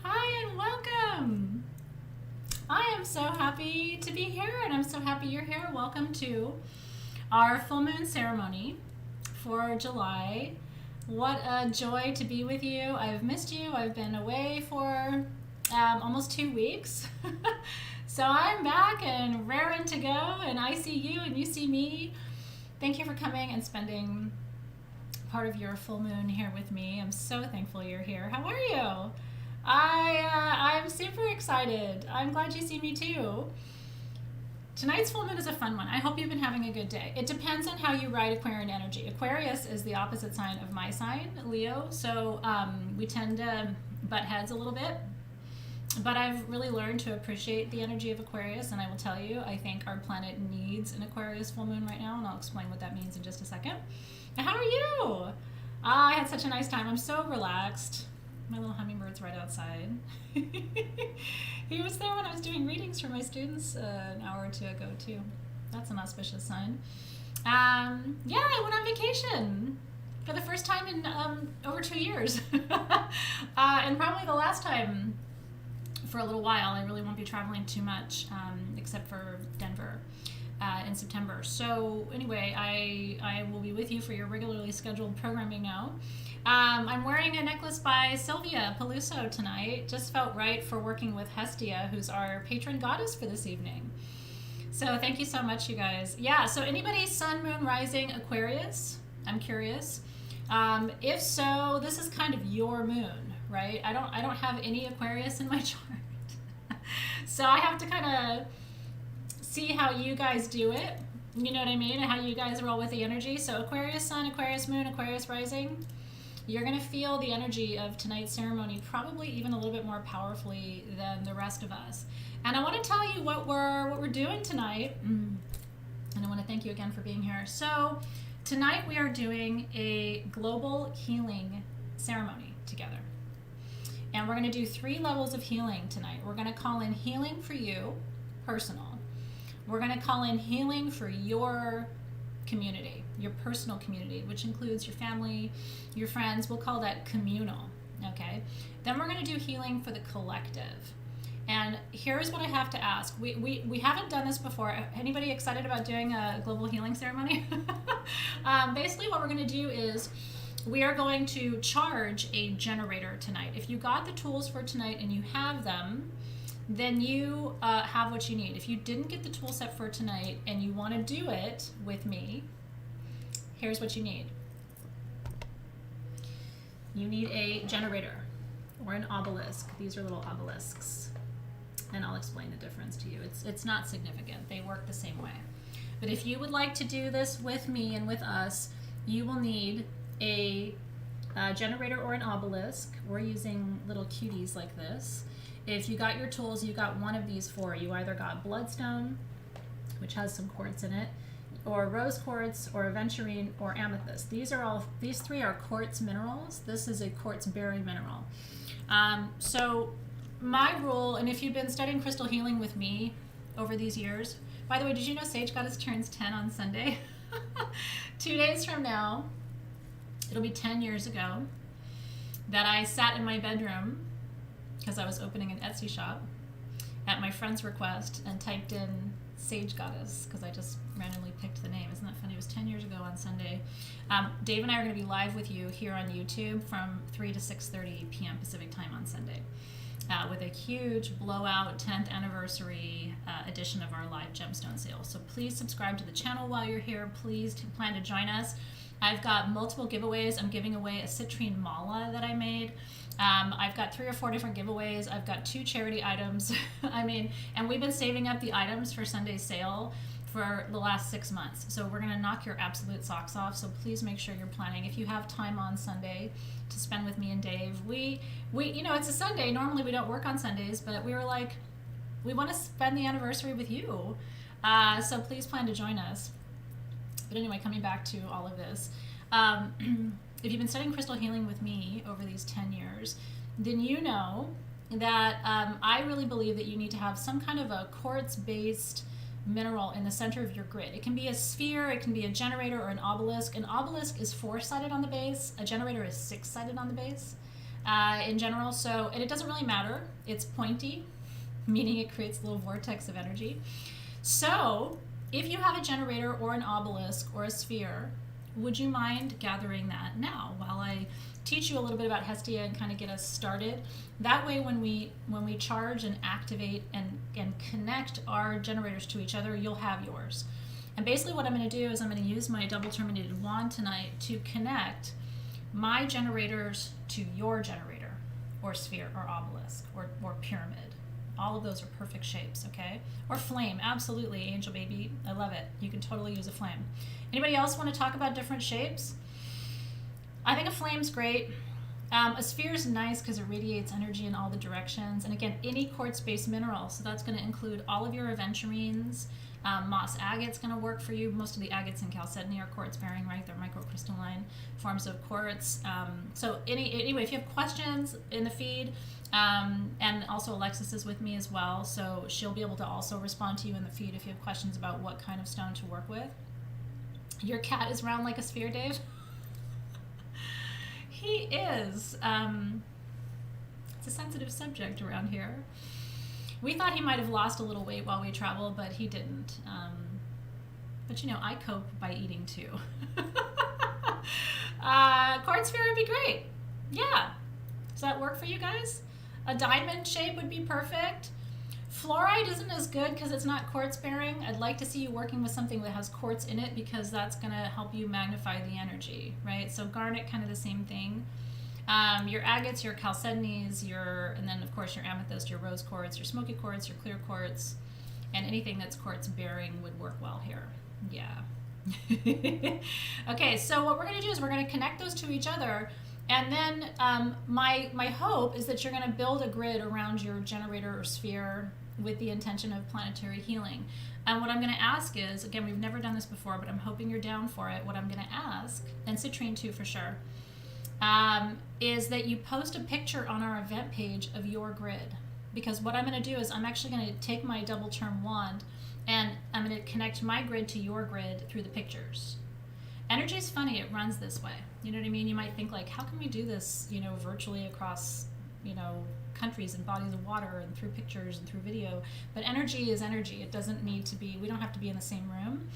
Hi and welcome. I am so happy to be here and I'm so happy you're here. Welcome to our full moon ceremony for July. What a joy to be with you. I've missed you. I've been away for almost 2 weeks. So I'm back and raring to go, and I see you and you see me. Thank you for coming and spending part of your full moon here with me. I'm so thankful you're here. How are you? I'm super excited. I'm glad you see me too. Tonight's full moon is a fun one. I hope you've been having a good day. It depends on how you ride Aquarian energy. Aquarius is the opposite sign of my sign, Leo, so we tend to butt heads a little bit. But I've really learned to appreciate the energy of Aquarius, and I will tell you, I think our planet needs an Aquarius full moon right now, and I'll explain what that means in just a second. And how are you? I had such a nice time. I'm so relaxed. My little hummingbird's right outside. He was there when I was doing readings for my students an hour or two ago, too. That's an auspicious sign. Yeah, I went on vacation for the first time in over 2 years. And probably the last time for a little while. I really won't be traveling too much, except for Denver in September. So anyway, I will be with you for your regularly scheduled programming now. I'm wearing a necklace by Sylvia Peluso tonight. Just felt right for working with Hestia, who's our patron goddess for this evening. So thank you so much, you guys. Yeah, so anybody sun, moon, rising, Aquarius? I'm curious. If so, this is kind of your moon, right? I don't have any Aquarius in my chart. So I have to kind of see how you guys do it. You know what I mean? And how you guys roll with the energy. So Aquarius sun, Aquarius moon, Aquarius rising. You're going to feel the energy of tonight's ceremony probably even a little bit more powerfully than the rest of us. And I want to tell you what we're doing tonight. And I want to thank you again for being here. So tonight we are doing a global healing ceremony together. And we're going to do 3 levels of healing tonight. We're going to call in healing for you, personal. We're going to call in healing for your community, your personal community, which includes your family, your friends. We'll call that communal, okay? Then we're going to do healing for the collective. And here's what I have to ask. We haven't done this before. Anybody excited about doing a global healing ceremony? Basically what we're going to do is we are going to charge a generator tonight. If you got the tools for tonight and you have them, then you have what you need. If you didn't get the tool set for tonight and you want to do it with me, here's what you need. You need a generator or an obelisk. These are little obelisks. And I'll explain the difference to you. It's not significant. They work the same way. But if you would like to do this with me and with us, you will need a generator or an obelisk. We're using little cuties like this. If you got your tools, you got one of these 4. You either got bloodstone, which has some quartz in it, or rose quartz, or aventurine, or amethyst. These 3 are quartz minerals. This is a quartz bearing mineral. So my rule, and if you've been studying crystal healing with me over these years, by the way, did you know Sage Goddess turns 10 on Sunday? 2 days from now, it'll be 10 years ago that I sat in my bedroom because I was opening an Etsy shop at my friend's request and typed in Sage Goddess because I just randomly picked the name. Isn't that funny? It was 10 years ago on Sunday. Dave and I are going to be live with you here on YouTube from 3 to 6:30 p.m. Pacific time on Sunday with a huge blowout 10th anniversary edition of our live gemstone sale. So please subscribe to the channel while you're here. Please plan to join us. I've got multiple giveaways. I'm giving away a citrine mala that I made. I've got 3 or 4 different giveaways. I've got 2 charity items. And we've been saving up the items for Sunday's sale for the last 6 months. So we're going to knock your absolute socks off. So please make sure you're planning. If you have time on Sunday to spend with me and Dave, we it's a Sunday. Normally we don't work on Sundays, but we were like, we want to spend the anniversary with you. So please plan to join us. But anyway, coming back to all of this, if you've been studying crystal healing with me over these 10 years, then you know that I really believe that you need to have some kind of a quartz-based mineral in the center of your grid. It can be a sphere, it can be a generator or an obelisk. An obelisk is 4-sided on the base, a generator is 6-sided on the base. in general. So, and it doesn't really matter. It's pointy, meaning it creates a little vortex of energy. So, if you have a generator or an obelisk or a sphere, would you mind gathering that now while I teach you a little bit about Hestia and kind of get us started? That way, when we charge and activate and connect our generators to each other, you'll have yours. And basically what I'm going to do is I'm going to use my double terminated wand tonight to connect my generators to your generator or sphere or obelisk or pyramid. All of those are perfect shapes, okay? Or flame, absolutely, angel baby. I love it. You can totally use a flame. Anybody else want to talk about different shapes? I think a flame's great. A sphere is nice because it radiates energy in all the directions. And again, any quartz-based mineral. So that's going to include all of your aventurines. Moss agate's going to work for you. Most of the agates in chalcedony are quartz-bearing, right? They're microcrystalline forms of quartz. So anyway, if you have questions in the feed, and also Alexis is with me as well, so she'll be able to also respond to you in the feed if you have questions about what kind of stone to work with. Your cat is round like a sphere, Dave? He is. It's a sensitive subject around here. We thought he might have lost a little weight while we traveled, but he didn't. But you know, I cope by eating too. Quartz sphere would be great. Yeah. Does that work for you guys? A diamond shape would be perfect. Fluorite isn't as good because it's not quartz bearing. I'd like to see you working with something that has quartz in it because that's going to help you magnify the energy, right? So garnet, kind of the same thing. Your agates, your chalcedonies, and then of course your amethyst, your rose quartz, your smoky quartz, your clear quartz, and anything that's quartz bearing would work well here. Yeah. Okay, so what we're going to do is we're going to connect those to each other. And then my hope is that you're going to build a grid around your generator or sphere with the intention of planetary healing. And what I'm going to ask is, again, we've never done this before, but I'm hoping you're down for it. What I'm going to ask, and Citrine too for sure, is that you post a picture on our event page of your grid. Because what I'm going to do is I'm actually going to take my double term wand and I'm going to connect my grid to your grid through the pictures. Energy is funny, it runs this way. You know what I mean? You might think like, how can we do this, virtually across, countries and bodies of water and through pictures and through video? But energy is energy. It doesn't need to be, we don't have to be in the same room.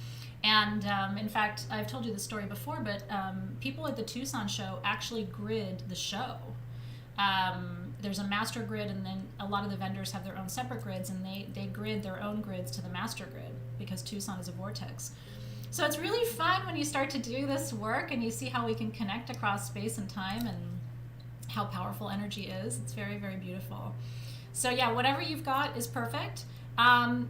And in fact, I've told you this story before, but people at the Tucson show actually grid the show. There's a master grid, and then a lot of the vendors have their own separate grids, and they grid their own grids to the master grid because Tucson is a vortex. So it's really fun when you start to do this work and you see how we can connect across space and time and how powerful energy is. It's very, very beautiful. So yeah, whatever you've got is perfect. And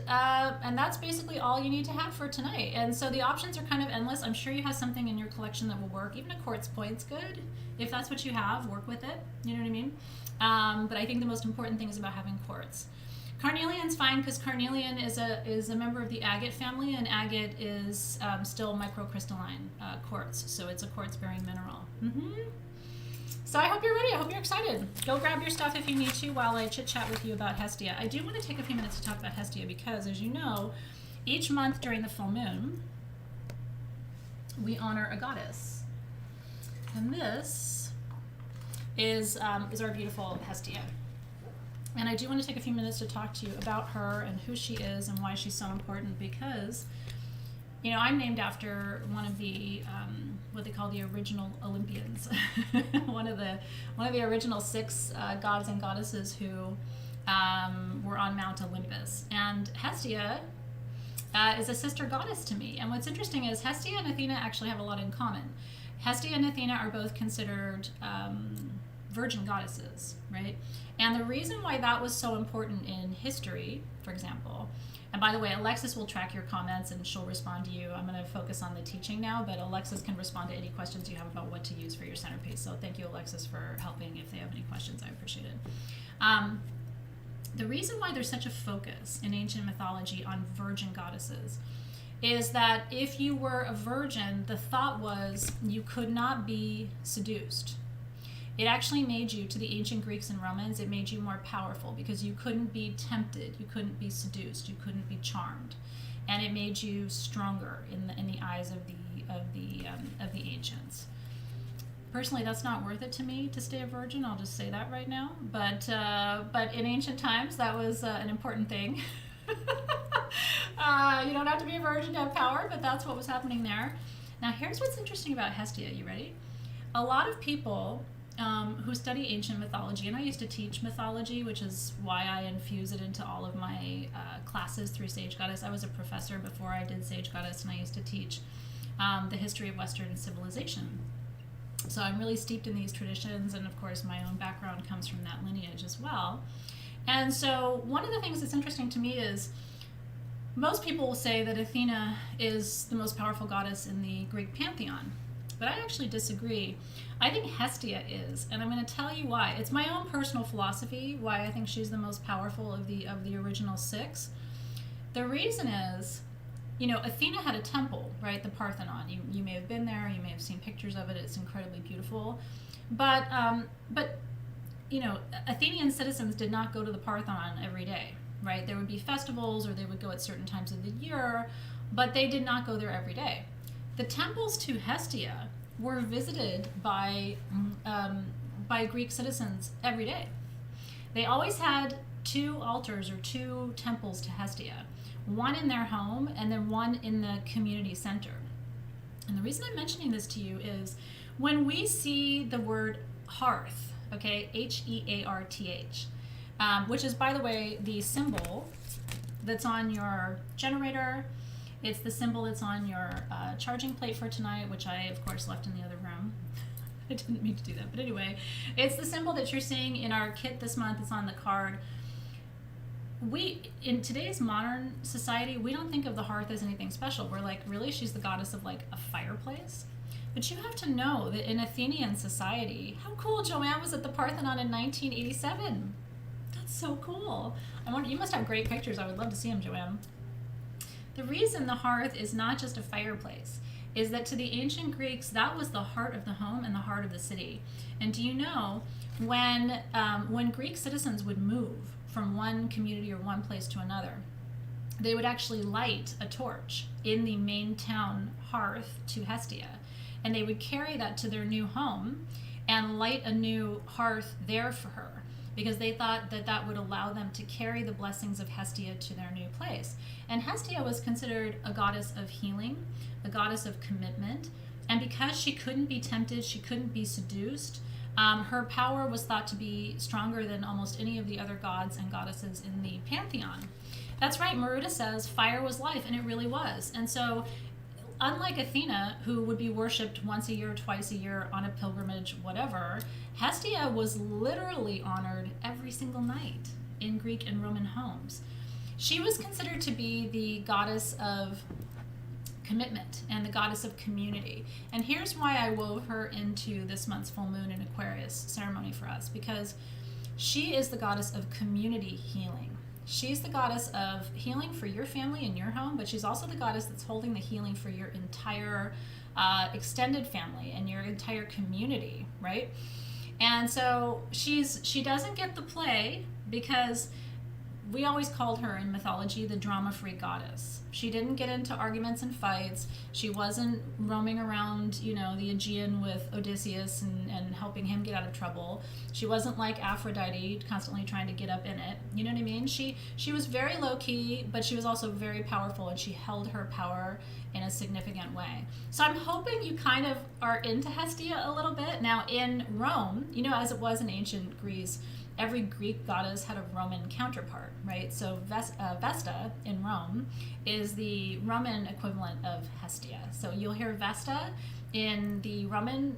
that's basically all you need to have for tonight. And so the options are kind of endless. I'm sure you have something in your collection that will work. Even a quartz point's good. If that's what you have, work with it. You know what I mean? But I think the most important thing is about having quartz. Carnelian's fine because carnelian is a member of the agate family, and agate is still microcrystalline quartz, so it's a quartz-bearing mineral. So I hope you're ready. I hope you're excited. Go grab your stuff if you need to while I chit-chat with you about Hestia. I do want to take a few minutes to talk about Hestia because, as you know, each month during the full moon, we honor a goddess. And this is our beautiful Hestia. And I do want to take a few minutes to talk to you about her and who she is and why she's so important because, I'm named after one of the, what they call the original Olympians, one of the original 6 gods and goddesses who were on Mount Olympus. And Hestia is a sister goddess to me. And what's interesting is Hestia and Athena actually have a lot in common. Hestia and Athena are both considered virgin goddesses, right? And the reason why that was so important in history, for example, and by the way, Alexis will track your comments and she'll respond to you. I'm going to focus on the teaching now, but Alexis can respond to any questions you have about what to use for your centerpiece. So thank you, Alexis, for helping. If they have any questions, I appreciate it. The reason why there's such a focus in ancient mythology on virgin goddesses is that if you were a virgin, the thought was you could not be seduced. It actually made you, to the ancient Greeks and Romans, it made you more powerful because you couldn't be tempted, you couldn't be seduced, you couldn't be charmed, and it made you stronger in the eyes of the ancients. Personally, that's not worth it to me to stay a virgin. I'll just say that right now. But in ancient times, that was an important thing. You don't have to be a virgin to have power, but that's what was happening there. Now, here's what's interesting about Hestia. You ready? A lot of people who study ancient mythology, and I used to teach mythology, which is why I infuse it into all of my classes through Sage Goddess. I was a professor before I did Sage Goddess, and I used to teach the history of Western civilization. So I'm really steeped in these traditions, and of course my own background comes from that lineage as well. And so one of the things that's interesting to me is most people will say that Athena is the most powerful goddess in the Greek pantheon, but I actually disagree. I think Hestia is, and I'm going to tell you why. It's my own personal philosophy why I think she's the most powerful of the original six. The reason is, you know, Athena had a temple, right? The Parthenon. You may have been there. You may have seen pictures of it. It's incredibly beautiful. But you know, Athenian citizens did not go to the Parthenon every day, right? There would be festivals, or they would go at certain times of the year, but they did not go there every day. The temples to Hestia were visited by Greek citizens every day. They always had 2 altars or 2 temples to Hestia. One in their home and then one in the community center. And the reason I'm mentioning this to you is when we see the word hearth, okay, Hearth, which is, by the way, the symbol that's on your generator. It's the symbol that's on your charging plate for tonight, which I, of course, left in the other room. I didn't mean to do that, but anyway, it's the symbol that you're seeing in our kit this month. It's on the card. In today's modern society, we don't think of the hearth as anything special. We're like, really? She's the goddess of like a fireplace? But you have to know that in Athenian society, how cool Joanne was at the Parthenon in 1987. That's so cool. You must have great pictures. I would love to see them, Joanne. The reason the hearth is not just a fireplace is that to the ancient Greeks, that was the heart of the home and the heart of the city. And do you know, when Greek citizens would move from one community or one place to another, they would actually light a torch in the main town hearth to Hestia, and they would carry that to their new home and light a new hearth there for her, because they thought that that would allow them to carry the blessings of Hestia to their new place. And Hestia was considered a goddess of healing, a goddess of commitment, and because she couldn't be tempted, she couldn't be seduced, her power was thought to be stronger than almost any of the other gods and goddesses in the pantheon. That's right, Maruta says fire was life, and it really was. And so, unlike Athena, who would be worshipped once a year, twice a year, on a pilgrimage, whatever, Hestia was literally honored every single night in Greek and Roman homes. She was considered to be the goddess of commitment and the goddess of community. And here's why I wove her into this month's full moon in Aquarius ceremony for us, because she is the goddess of community healing. She's the goddess of healing for your family and your home, but she's also the goddess that's holding the healing for your entire extended family and your entire community, right? And so she doesn't get the play because we always called her in mythology the drama-free goddess. She didn't get into arguments and fights. She wasn't roaming around, you know, the Aegean with Odysseus and helping him get out of trouble. She wasn't like Aphrodite, constantly trying to get up in it. You know what I mean? She was very low-key, but she was also very powerful, and she held her power in a significant way. So I'm hoping you kind of are into Hestia a little bit. Now, in Rome, you know, as it was in ancient Greece, every Greek goddess had a Roman counterpart, right? So Vesta in Rome is the Roman equivalent of Hestia. So you'll hear Vesta in the Roman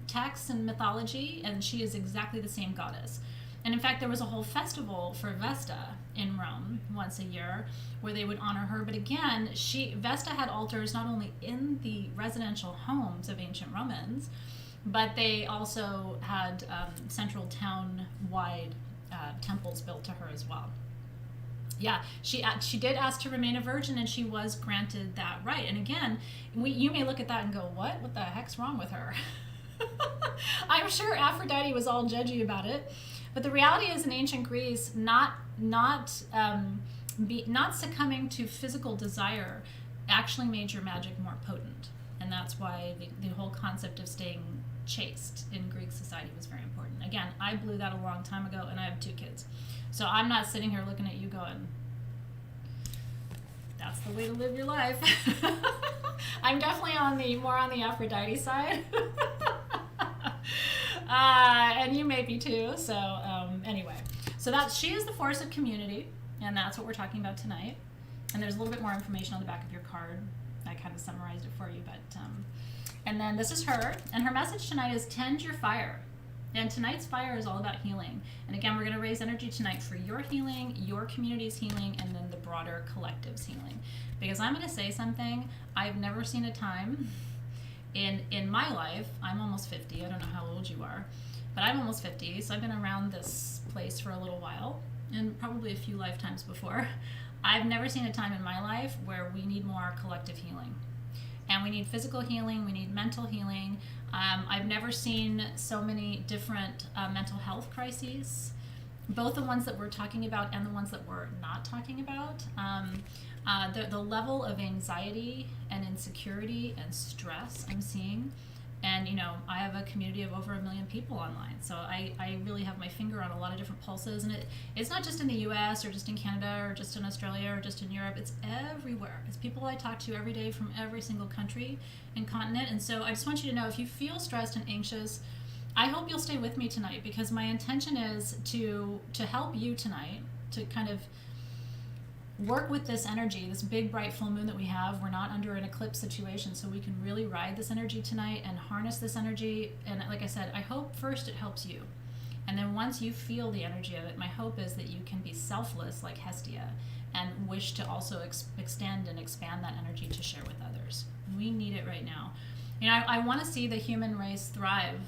texts and mythology, and she is exactly the same goddess. And in fact, there was a whole festival for Vesta in Rome once a year where they would honor her. But again, Vesta had altars not only in the residential homes of ancient Romans, but they also had central town-wide temples built to her as well. Yeah, she did ask to remain a virgin, and she was granted that right. And again, you may look at that and go, what the heck's wrong with her? I'm sure Aphrodite was all judgy about it, but the reality is, in ancient Greece, not succumbing to physical desire actually made your magic more potent. And and that's why the whole concept of staying chaste in Greek society was very important. Again, I blew that a long time ago, and I have 2 kids. So I'm not sitting here looking at you going, that's the way to live your life. I'm definitely more on the Aphrodite side. And you may be too. So anyway, so she is the force of community, and that's what we're talking about tonight. And there's a little bit more information on the back of your card. I kind of summarized it for you, but and then this is her, and her message tonight is tend your fire. And tonight's fire is all about healing. And again, we're going to raise energy tonight for your healing, your community's healing, and then the broader collective's healing. Because I'm going to say something, I've never seen a time in my life, I'm almost 50, I don't know how old you are, but I'm almost 50, so I've been around this place for a little while, and probably a few lifetimes before. I've never seen a time in my life where we need more collective healing. And we need physical healing, we need mental healing. I've never seen so many different mental health crises, both the ones that we're talking about and the ones that we're not talking about. The level of anxiety and insecurity and stress I'm seeing. And, you know, I have a community of over 1 million people online. So I really have my finger on a lot of different pulses. And it's not just in the US or just in Canada or just in Australia or just in Europe. It's everywhere. It's people I talk to every day from every single country and continent. And so I just want you to know, if you feel stressed and anxious, I hope you'll stay with me tonight, because my intention is to help you tonight to kind of work with this energy, this big bright full moon that we have. We're not under an eclipse situation, so we can really ride this energy tonight and harness this energy. And like I said, I hope first it helps you, and then once you feel the energy of it, my hope is that you can be selfless like Hestia and wish to also extend and expand that energy to share with others. We need it right now. You know, I want to see the human race thrive.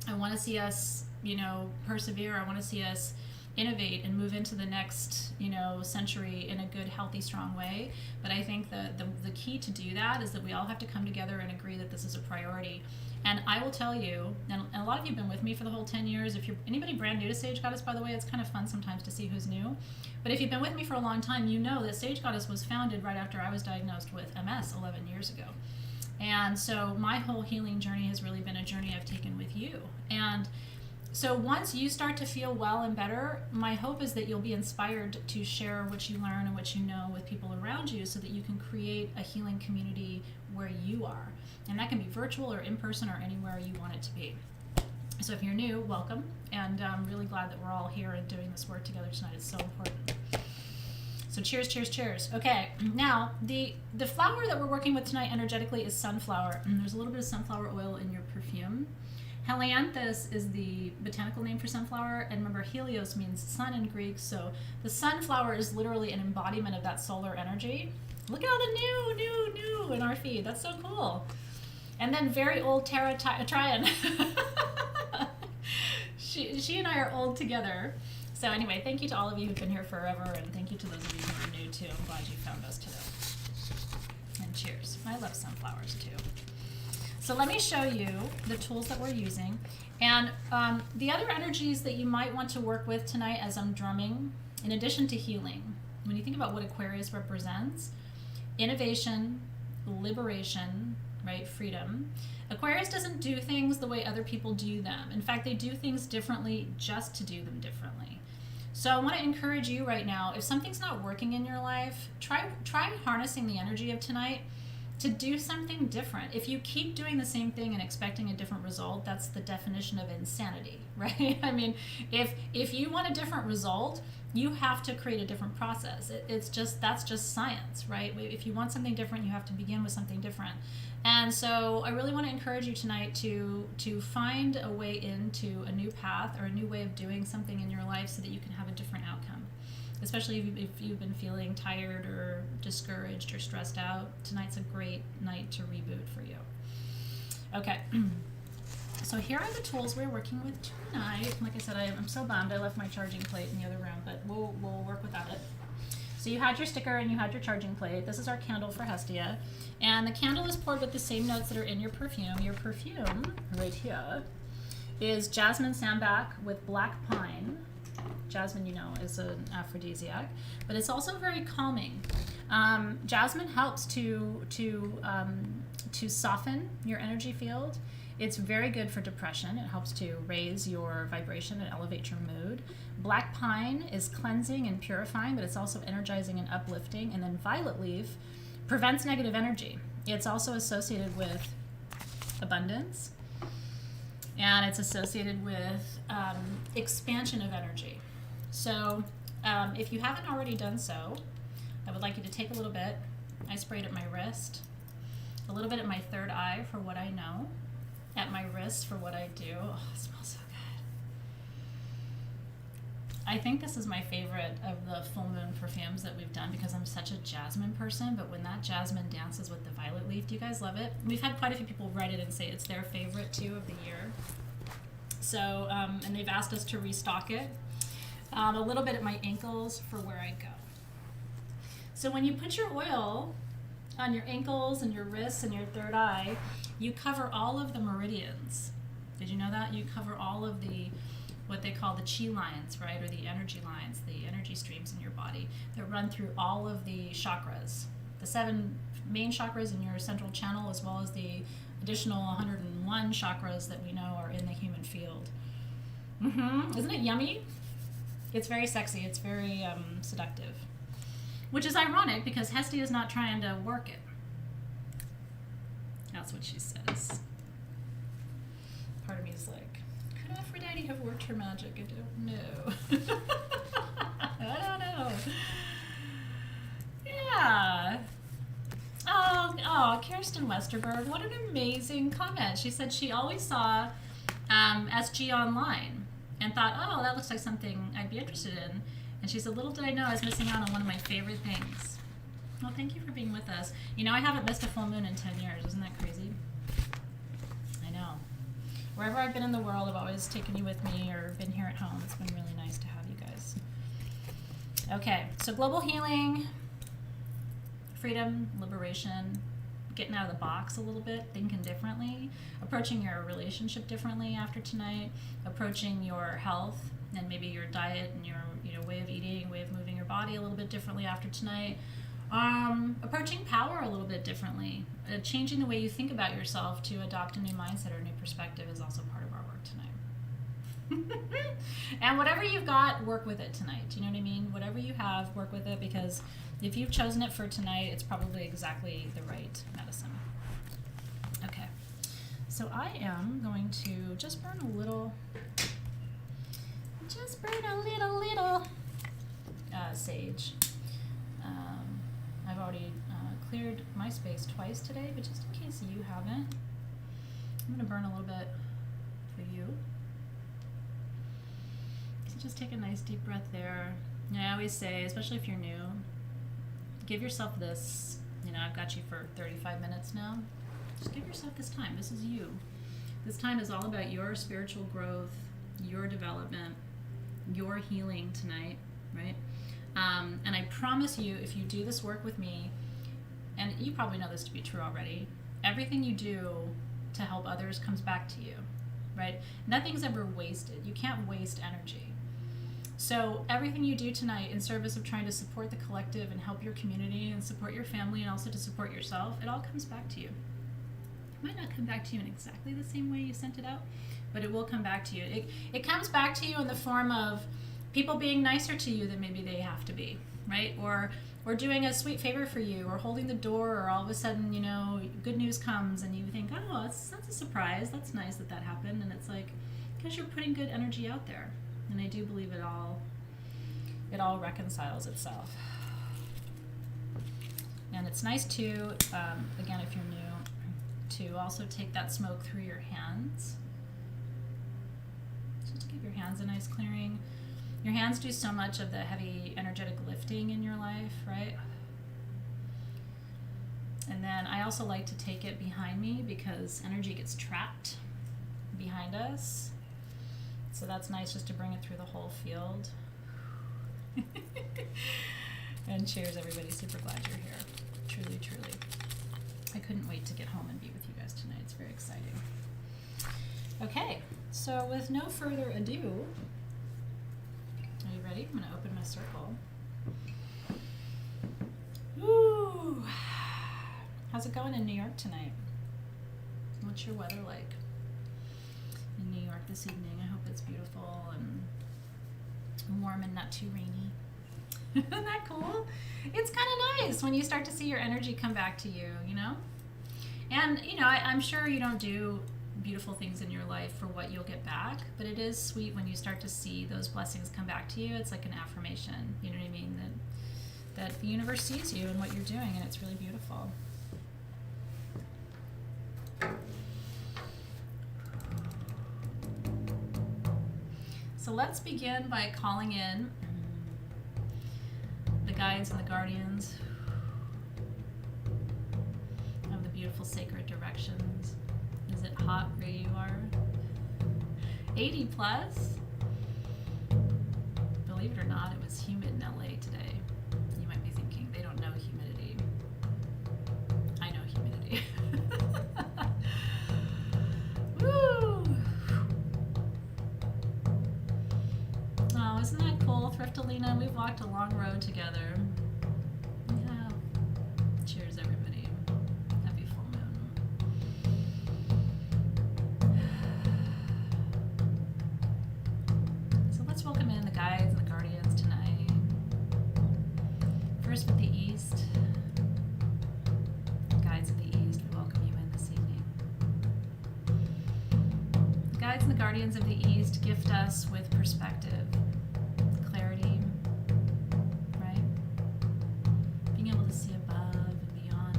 I want to see us, you know, persevere. I want to see us innovate and move into the next, you know, century in a good, healthy, strong way. But I think the key to do that is that we all have to come together and agree that this is a priority. And I will tell you, and a lot of you have been with me for the whole 10 years. If you're anybody brand new to Sage Goddess, by the way, it's kind of fun sometimes to see who's new. But if you've been with me for a long time, you know that Sage Goddess was founded right after I was diagnosed with MS 11 years ago. And so my whole healing journey has really been a journey I've taken with you. And so once you start to feel well and better, my hope is that you'll be inspired to share what you learn and what you know with people around you, so that you can create a healing community where you are. And that can be virtual or in person or anywhere you want it to be. So if you're new, welcome. And I'm really glad that we're all here and doing this work together tonight. It's so important. So cheers, cheers, cheers. Okay, now the flower that we're working with tonight energetically is sunflower. And there's a little bit of sunflower oil in your perfume. Helianthus is the botanical name for sunflower, and remember, Helios means sun in Greek, so the sunflower is literally an embodiment of that solar energy. Look at all the new in our feed. That's so cool. And then very old Tara Tryon. she and I are old together. So anyway, thank you to all of you who've been here forever, and thank you to those of you who are new too. I'm glad you found us today. And cheers. I love sunflowers too. So let me show you the tools that we're using. And the other energies that you might want to work with tonight as I'm drumming, in addition to healing, when you think about what Aquarius represents, innovation, liberation, right, freedom. Aquarius doesn't do things the way other people do them. In fact, they do things differently just to do them differently. So I want to encourage you right now, if something's not working in your life, try harnessing the energy of tonight to do something different. If you keep doing the same thing and expecting a different result, that's the definition of insanity, right? I mean, if you want a different result, you have to create a different process. That's just science, right? If you want something different, you have to begin with something different. And so I really want to encourage you tonight to find a way into a new path or a new way of doing something in your life so that you can have a different outcome. Especially if you've been feeling tired or discouraged or stressed out, tonight's a great night to reboot for you. Okay, so here are the tools we're working with tonight. Like I said, I'm so bummed I left my charging plate in the other room, but we'll work without it. So you had your sticker and you had your charging plate. This is our candle for Hestia. And the candle is poured with the same notes that are in your perfume. Your perfume, right here, is jasmine sambac with black pine. Jasmine, you know, is an aphrodisiac, but it's also very calming. Jasmine helps to to soften your energy field. It's very good for depression. It helps to raise your vibration and elevate your mood. Black pine is cleansing and purifying, but it's also energizing and uplifting. And then violet leaf prevents negative energy. It's also associated with abundance, and it's associated with expansion of energy. So if you haven't already done so, I would like you to take a little bit. I sprayed at my wrist, a little bit at my third eye for what I know, at my wrist for what I do. Oh, it smells so good. I think this is my favorite of the full moon perfumes that we've done because I'm such a jasmine person, but when that jasmine dances with the violet leaf, do you guys love it? We've had quite a few people write it and say it's their favorite too of the year. So, and they've asked us to restock it. A little bit at my ankles for where I go. So when you put your oil on your ankles and your wrists and your third eye, you cover all of the meridians. Did you know that? You cover all of the, what they call the chi lines, right? Or the energy lines, the energy streams in your body that run through all of the chakras. The 7 main chakras in your central channel, as well as the additional 101 chakras that we know are in the human field. Isn't it yummy? It's very sexy. It's very seductive. Which is ironic because Hestia is not trying to work it. That's what she says. Part of me is like, could Aphrodite have worked her magic? I don't know. I don't know. Yeah. Oh, Kirsten Westerberg, what an amazing comment. She said she always saw SG online and thought, oh, that looks like something I'd be interested in. And she said, little did I know I was missing out on one of my favorite things. Well, thank you for being with us. You know, I haven't missed a full moon in 10 years. Isn't that crazy? I know. Wherever I've been in the world, I've always taken you with me or been here at home. It's been really nice to have you guys. Okay, so global healing, freedom, liberation, getting out of the box a little bit, thinking differently, approaching your relationship differently after tonight, approaching your health and maybe your diet and your way of eating, way of moving your body a little bit differently after tonight, approaching power a little bit differently, changing the way you think about yourself to adopt a new mindset or a new perspective is also part of our work tonight. And whatever you've got, work with it tonight. Do you know what I mean? Whatever you have, work with it, because if you've chosen it for tonight, it's probably exactly the right medicine. Okay, so I am going to just burn a little sage. I've already cleared my space twice today, but just in case you haven't, I'm going to burn a little bit for you. So just take a nice deep breath there. And I always say, especially if you're new, give yourself this, I've got you for 35 minutes now. Just give yourself this time. This is you. This time is all about your spiritual growth, your development, your healing tonight, right? And I promise you, if you do this work with me, and you probably know this to be true already, everything you do to help others comes back to you, right? Nothing's ever wasted. You can't waste energy. So everything you do tonight in service of trying to support the collective and help your community and support your family and also to support yourself, it all comes back to you. It might not come back to you in exactly the same way you sent it out, but it will come back to you. It comes back to you in the form of people being nicer to you than maybe they have to be, right? Or doing a sweet favor for you, or holding the door, or all of a sudden, good news comes and you think, oh, that's a surprise. That's nice that happened. And it's like, because you're putting good energy out there. And I do believe it all reconciles itself. And it's nice too, again, if you're new, to also take that smoke through your hands. Just give your hands a nice clearing. Your hands do so much of the heavy energetic lifting in your life, right? And then I also like to take it behind me because energy gets trapped behind us. So that's nice just to bring it through the whole field. And cheers, everybody. Super glad you're here. Truly, truly. I couldn't wait to get home and be with you guys tonight. It's very exciting. Okay, so with no further ado, are you ready? I'm going to open my circle. Ooh. How's it going in New York tonight? What's your weather like in New York this evening? I hope it's beautiful and warm and not too rainy. Isn't that cool? It's kind of nice when you start to see your energy come back to you, you know? And, you know, I'm sure you don't do beautiful things in your life for what you'll get back, but it is sweet when you start to see those blessings come back to you. It's like an affirmation, you know what I mean? That the universe sees you and what you're doing, and it's really beautiful. So let's begin by calling in the guides and the guardians of the beautiful sacred directions. Is it hot where you are? 80 plus? Believe it or not, it was humid in LA today. You might be thinking, they don't know humidity. I know humidity. Woo! Oh, isn't that cool, Thriftalina? We've walked a long road together. Yeah. Cheers, everybody. Happy full moon. So let's welcome in the guides and the guardians tonight. First with the East. Guides of the East, we welcome you in this evening. The guides and the guardians of the East gift us with perspective, clarity, right? Being able to see above and beyond.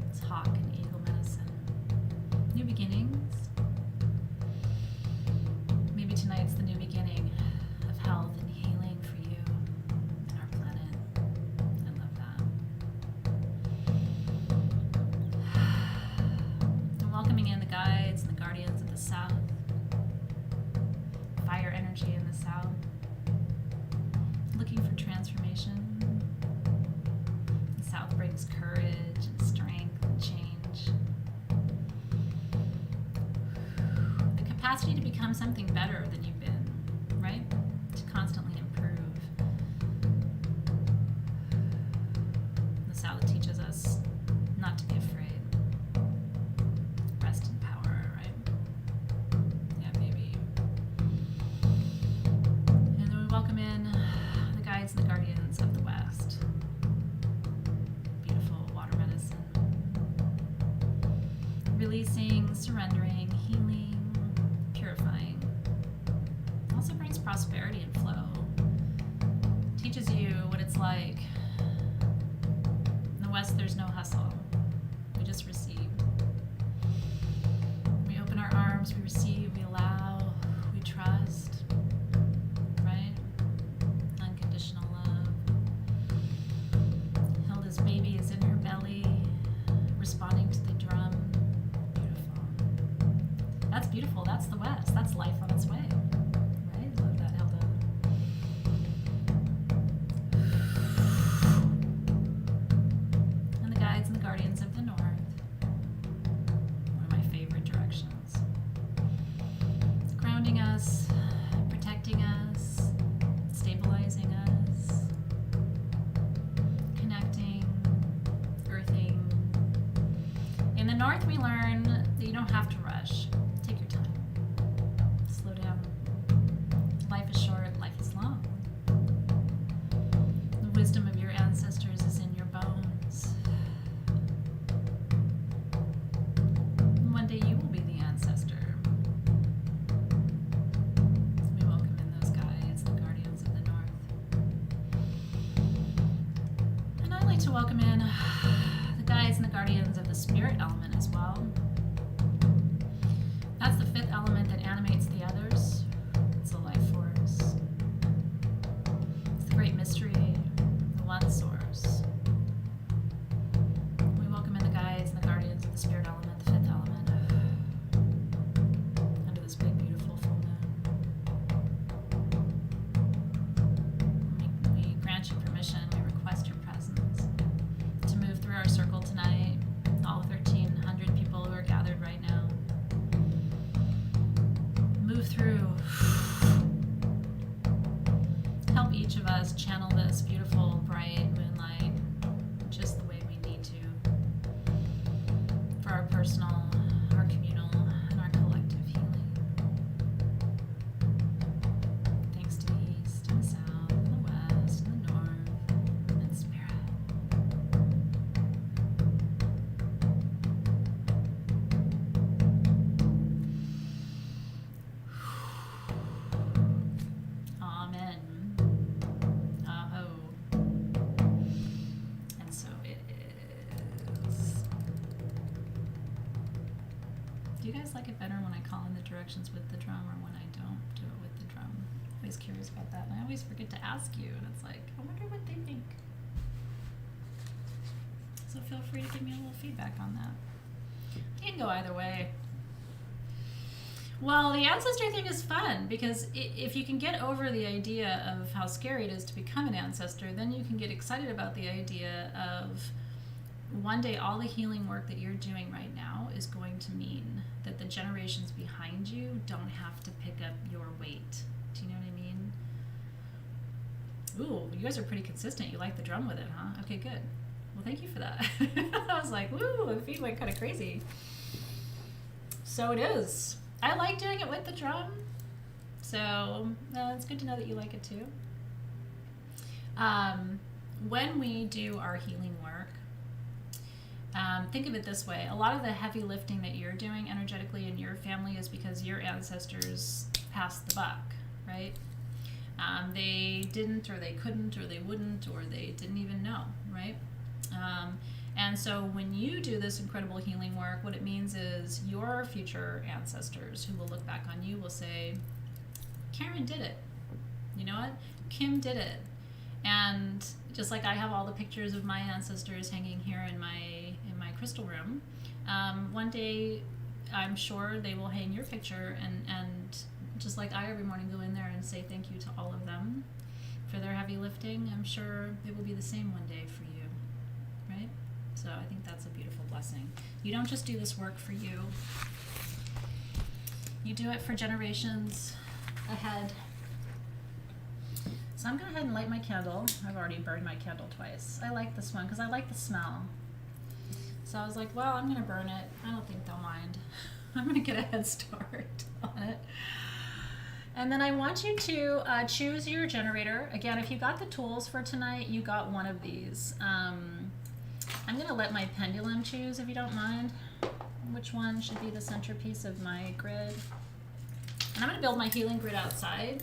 It's hawk and eagle medicine. New beginnings. Maybe tonight's the new beginning of health and healing for you and our planet. I love that. And welcoming in the guides and the guardians of the South. Fire energy in the South. Looking for transformation. The South brings courage and strength and change. The capacity to become something better than you've been, right? To constantly improve. The South teaches us not to be afraid. Rest in power, right? Yeah, baby. And then we welcome in the guides and the guardians of the West. Beautiful water medicine. Releasing, surrendering, healing, purifying. Also brings prosperity and flow. Teaches you what it's like. In the West, there's no hustle. We just receive. We open our arms, we receive, we allow, we trust. Right? Unconditional love. Hilda's baby is in her belly, responding to the drum. Beautiful. That's beautiful. That's the West. That's life on its way. Right? Love that, Hilda. And the guides and the guardians of the North. One of my favorite directions. Grounding us, protecting us, stabilizing us, connecting, earthing. In the North, we learn that you don't have to rush. Take your time. Slow down. Life is short, life is long. The wisdom of your ancestors is in your bones. And one day you will be the ancestor. We welcome in those guides, the guardians of the North. And I like to welcome in the guides and the guardians of the spirit element as well. That's the fifth element that animates the others. It's the life force. It's the great mystery, the one source. We welcome in the guides and the guardians of the spirit element, the fifth element, under this big, beautiful full moon. We grant you permission, we request your presence to move through our circle tonight, all 1,300 people who are gathered right now. Move through. Help each of us channel this beautiful, bright moonlight just the way we need to for our personal Do you guys like it better when I call in the directions with the drum or when I don't do it with the drum? I'm always curious about that, and I always forget to ask you, and it's like, I wonder what they think. So feel free to give me a little feedback on that. You can go either way. Well, the ancestor thing is fun because if you can get over the idea of how scary it is to become an ancestor, then you can get excited about the idea of one day all the healing work that you're doing right now is going to mean that the generations behind you don't have to pick up your weight. Do you know what I mean? Ooh, you guys are pretty consistent. You like the drum with it, huh? Okay, good. Well, thank you for that. I was like, woo, the feed went kind of crazy. So it is. I like doing it with the drum. So it's good to know that you like it too. When we do our healing work, think of it this way. A lot of the heavy lifting that you're doing energetically in your family is because your ancestors passed the buck, right? They didn't, or they couldn't, or they wouldn't, or they didn't even know, right? And so when you do this incredible healing work, what it means is your future ancestors who will look back on you will say, Karen did it. You know what? Kim did it. And just like I have all the pictures of my ancestors hanging here in my crystal room, one day I'm sure they will hang your picture, and just like I every morning go in there and say thank you to all of them for their heavy lifting, I'm sure it will be the same one day for you, right? So I think that's a beautiful blessing. You don't just do this work for you. You do it for generations ahead. So I'm going to go ahead and light my candle. I've already burned my candle twice. I like this one because I like the smell. So I was like, well, I'm going to burn it. I don't think they'll mind. I'm going to get a head start on it. And then I want you to choose your generator. Again, if you got the tools for tonight, you got one of these. I'm going to let my pendulum choose, if you don't mind, which one should be the centerpiece of my grid. And I'm going to build my healing grid outside.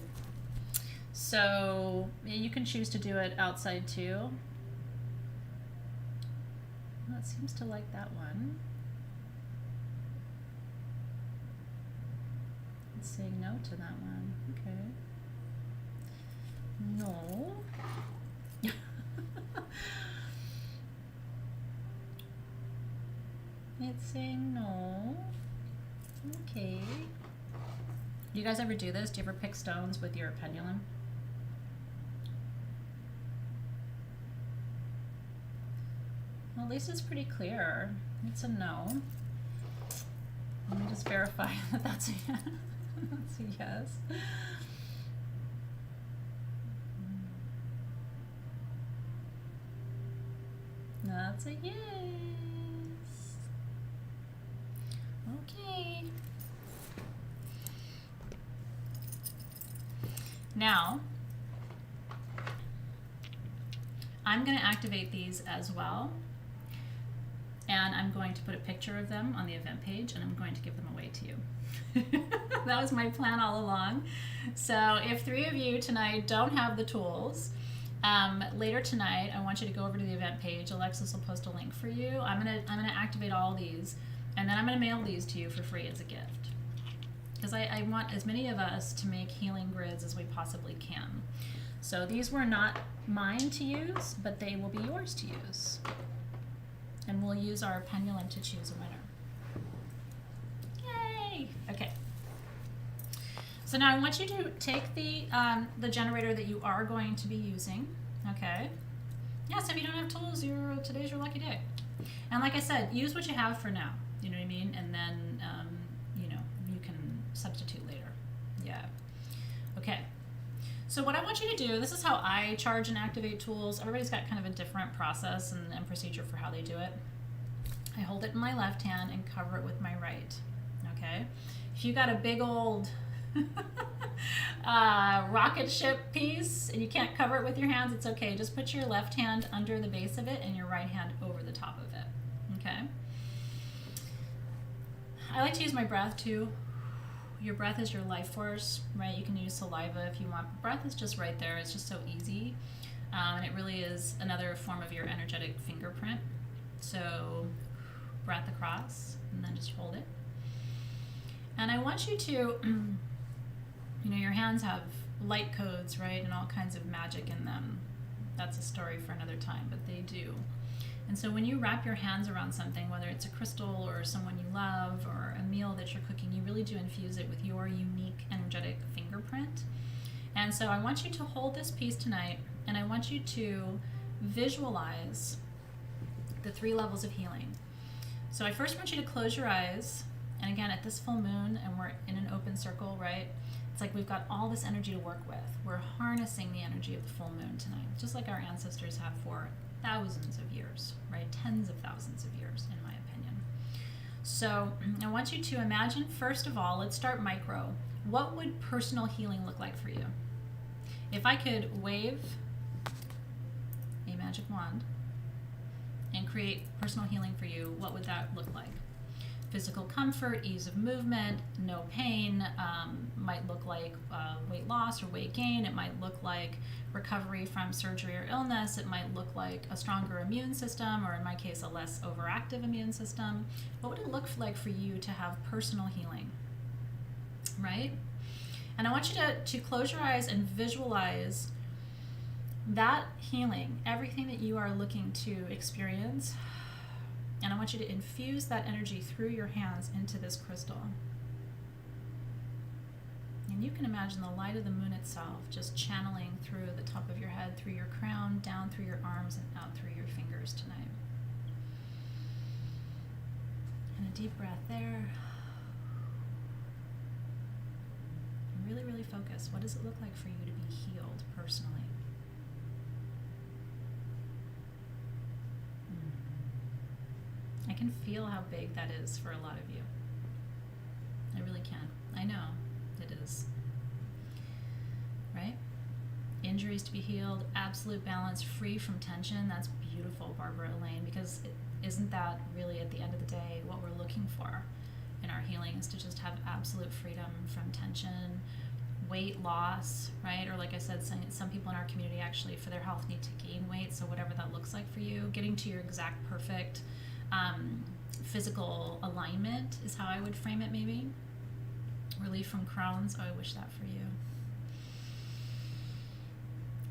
So you can choose to do it outside too. Well, it seems to like that one. It's saying no to that one. Okay. No. It's saying no. Okay. Do you guys ever do this? Do you ever pick stones with your pendulum? Well, at least it's pretty clear. It's a no. Let me just verify that that's a, that's a yes. That's a yes. Okay. Now, I'm going to activate these as well. And I'm going to put a picture of them on the event page, and I'm going to give them away to you. That was my plan all along. So if 3 of you tonight don't have the tools, later tonight I want you to go over to the event page. Alexis will post a link for you. I'm gonna activate all these, and then I'm gonna mail these to you for free as a gift. Because I want as many of us to make healing grids as we possibly can. So these were not mine to use, but they will be yours to use. And we'll use our pendulum to choose a winner. Yay! Okay. So now I want you to take the generator that you are going to be using. Okay. Yeah, so if you don't have tools, today's your lucky day. And like I said, use what you have for now. You know what I mean? And then, you can substitute later. Yeah. Okay. So what I want you to do, this is how I charge and activate tools. Everybody's got kind of a different process and procedure for how they do it. I hold it in my left hand and cover it with my right. Okay. If you got a big old rocket ship piece and you can't cover it with your hands, it's okay. Just put your left hand under the base of it and your right hand over the top of it. Okay. I like to use my breath too. Your breath is your life force, right? You can use saliva if you want. Breath is just right there. It's just so easy. And it really is another form of your energetic fingerprint. So breath across and then just hold it. And I want you to, your hands have light codes, right? And all kinds of magic in them. That's a story for another time, but they do. And so when you wrap your hands around something, whether it's a crystal or someone you love or a meal that you're cooking, you really do infuse it with your unique energetic fingerprint. And so I want you to hold this piece tonight, and I want you to visualize the 3 levels of healing. So I first want you to close your eyes, and again, at this full moon, and we're in an open circle, right? It's like we've got all this energy to work with. We're harnessing the energy of the full moon tonight, just like our ancestors have for thousands of years, right? Tens of thousands of years, in my opinion. So I want you to imagine, first of all, let's start micro. What would personal healing look like for you? If I could wave a magic wand and create personal healing for you, what would that look like? Physical comfort, ease of movement, no pain, might look like weight loss or weight gain. It might look like recovery from surgery or illness. It might look like a stronger immune system, or in my case, a less overactive immune system. What would it look like for you to have personal healing, right? And I want you to close your eyes and visualize that healing, everything that you are looking to experience. And I want you to infuse that energy through your hands into this crystal. And you can imagine the light of the moon itself just channeling through the top of your head, through your crown, down through your arms, and out through your fingers tonight. And a deep breath there. And really, really focus. What does it look like for you to be healed personally? I can feel how big that is for a lot of you. I really can. I know it is. Right? Injuries to be healed, absolute balance, free from tension. That's beautiful, Barbara Elaine, because isn't that really, at the end of the day, what we're looking for in our healing, is to just have absolute freedom from tension, weight loss, right? Or like I said, some people in our community actually, for their health, need to gain weight. So whatever that looks like for you, getting to your exact perfect physical alignment is how I would frame it, maybe. Relief from Crohn's. Oh, I wish that for you.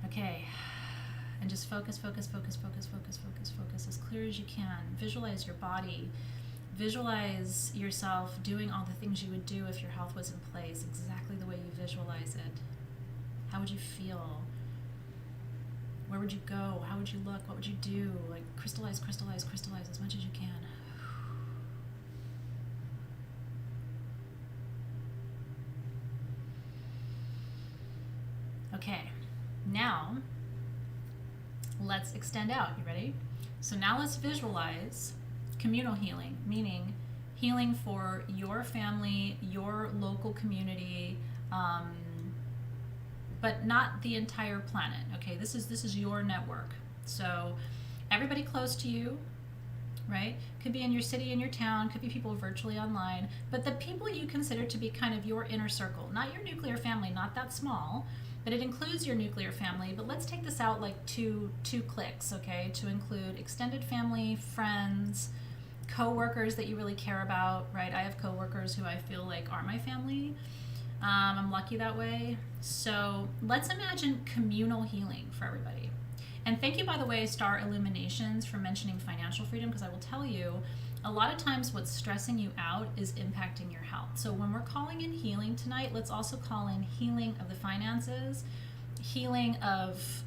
Okay. And just focus as clear as you can. Visualize your body. Visualize yourself doing all the things you would do if your health was in place, exactly the way you visualize it. How would you feel? Where would you go? How would you look? What would you do? Like crystallize as much as you can. Okay, now let's extend out. You ready? So now let's visualize communal healing, meaning healing for your family, your local community, but not the entire planet. Okay, this is your network. So everybody close to you, right? Could be in your city, in your town, could be people virtually online, but the people you consider to be kind of your inner circle, not your nuclear family, not that small, but it includes your nuclear family. But let's take this out like two clicks, okay, to include extended family, friends, co-workers that you really care about, right? I have co-workers who I feel like are my family. I'm lucky that way. So let's imagine communal healing for everybody. And thank you, by the way, Star Illuminations, for mentioning financial freedom, because I will tell you, a lot of times what's stressing you out is impacting your health. So when we're calling in healing tonight, let's also call in healing of the finances, healing of,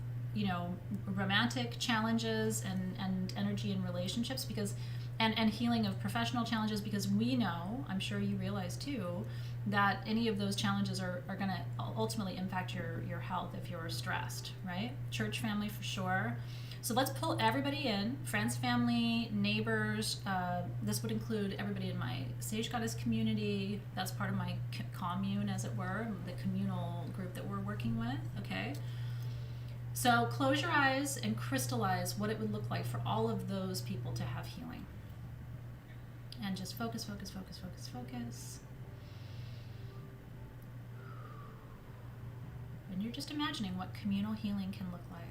romantic challenges and energy in relationships, because and healing of professional challenges, because we know, I'm sure you realize too, that any of those challenges are going to ultimately impact your health if you're stressed, right? Church family for sure. So let's pull everybody in, friends, family, neighbors. This would include everybody in my Sage Goddess community. That's part of my commune, as it were, the communal group that we're working with, okay? So close your eyes and crystallize what it would look like for all of those people to have healing. And just focus. And you're just imagining what communal healing can look like.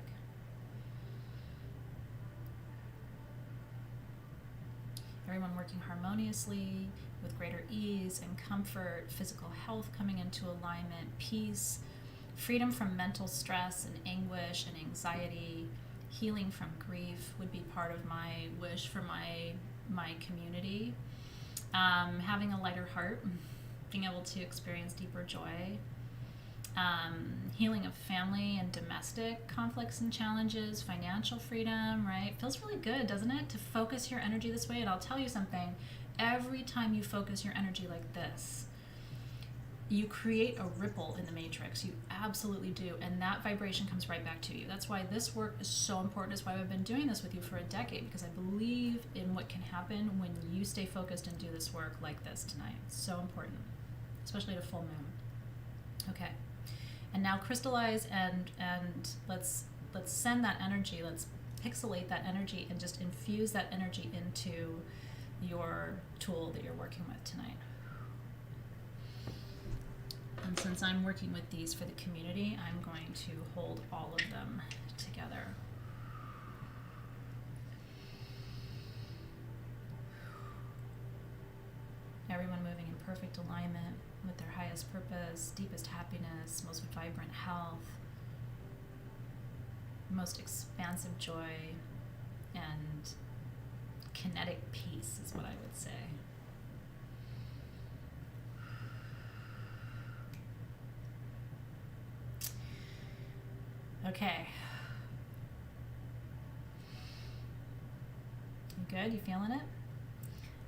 everyone working harmoniously with greater ease and comfort, physical health coming into alignment, peace, freedom from mental stress and anguish and anxiety, healing from grief would be part of my wish for my community. Having a lighter heart, being able to experience deeper joy, healing of family and domestic conflicts and challenges, financial freedom, right? Feels really good, doesn't it, to focus your energy this way? And I'll tell you something, every time you focus your energy like this, you create a ripple in the matrix. You absolutely do. And that vibration comes right back to you. That's why this work is so important. That's why I've been doing this with you for a decade, because I believe in what can happen when you stay focused and do this work like this tonight. It's so important, especially at a full moon. Okay. And now crystallize and let's send that energy, let's pixelate that energy and just infuse that energy into your tool that you're working with tonight. And since I'm working with these for the community, I'm going to hold all of them together. Everyone moving in perfect alignment with their highest purpose, deepest happiness, most vibrant health, most expansive joy, and kinetic peace is what I would say. Okay. You good? You feeling it?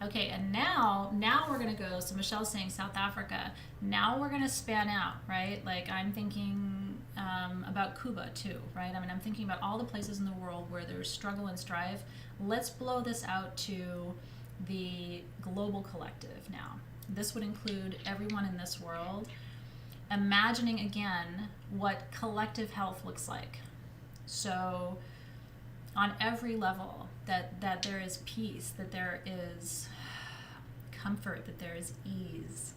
Okay, and now we're gonna go, so Michelle's saying South Africa. Now we're gonna span out, right? Like I'm thinking about Cuba too, right? I mean, I'm thinking about all the places in the world where there's struggle and strife. Let's blow this out to the global collective now. This would include everyone in this world. Imagining again what collective health looks like. So on every level, that there is peace, that there is comfort, that there is ease,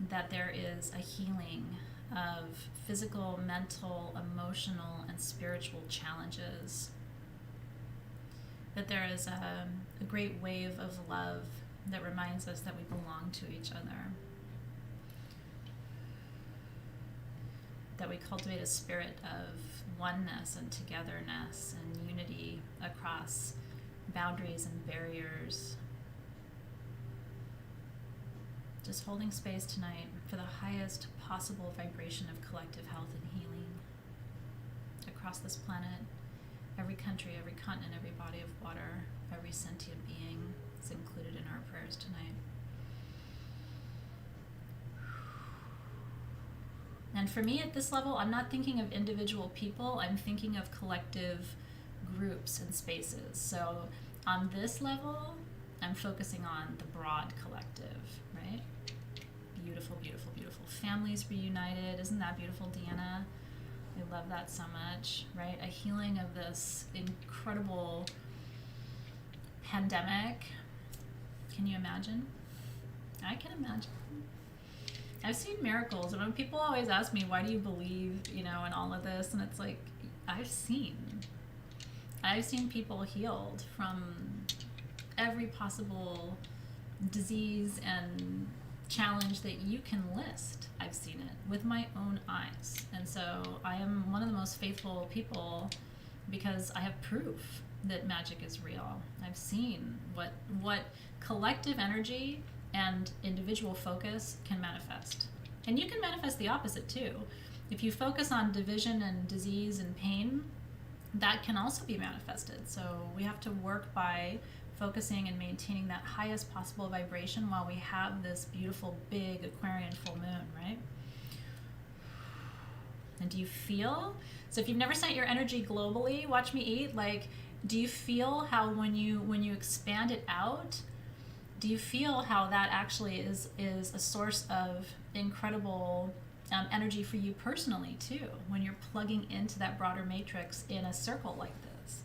that there is a healing of physical, mental, emotional, and spiritual challenges, that there is a great wave of love that reminds us that we belong to each other, that we cultivate a spirit of oneness and togetherness and unity across boundaries and barriers. Just holding space tonight for the highest possible vibration of collective health and healing across this planet, every country, every continent, every body of water, every sentient being is included in our prayers tonight. And for me at this level, I'm not thinking of individual people, I'm thinking of collective groups and spaces. So on this level, I'm focusing on the broad collective, right? Beautiful, beautiful, beautiful. Families reunited, isn't that beautiful, Deanna? I love that so much, right? A healing of this incredible pandemic. Can you imagine? I can imagine. I've seen miracles, and when people always ask me, why do you believe, in all of this? And it's like, I've seen people healed from every possible disease and challenge that you can list. I've seen it with my own eyes. And so I am one of the most faithful people because I have proof that magic is real. I've seen what collective energy and individual focus can manifest. And you can manifest the opposite too. If you focus on division and disease and pain, that can also be manifested. So we have to work by focusing and maintaining that highest possible vibration while we have this beautiful big Aquarian full moon, right? And do you feel? So if you've never sent your energy globally, watch me eat, do you feel how when you expand it out, do you feel how that actually is a source of incredible energy for you personally too, when you're plugging into that broader matrix in a circle like this,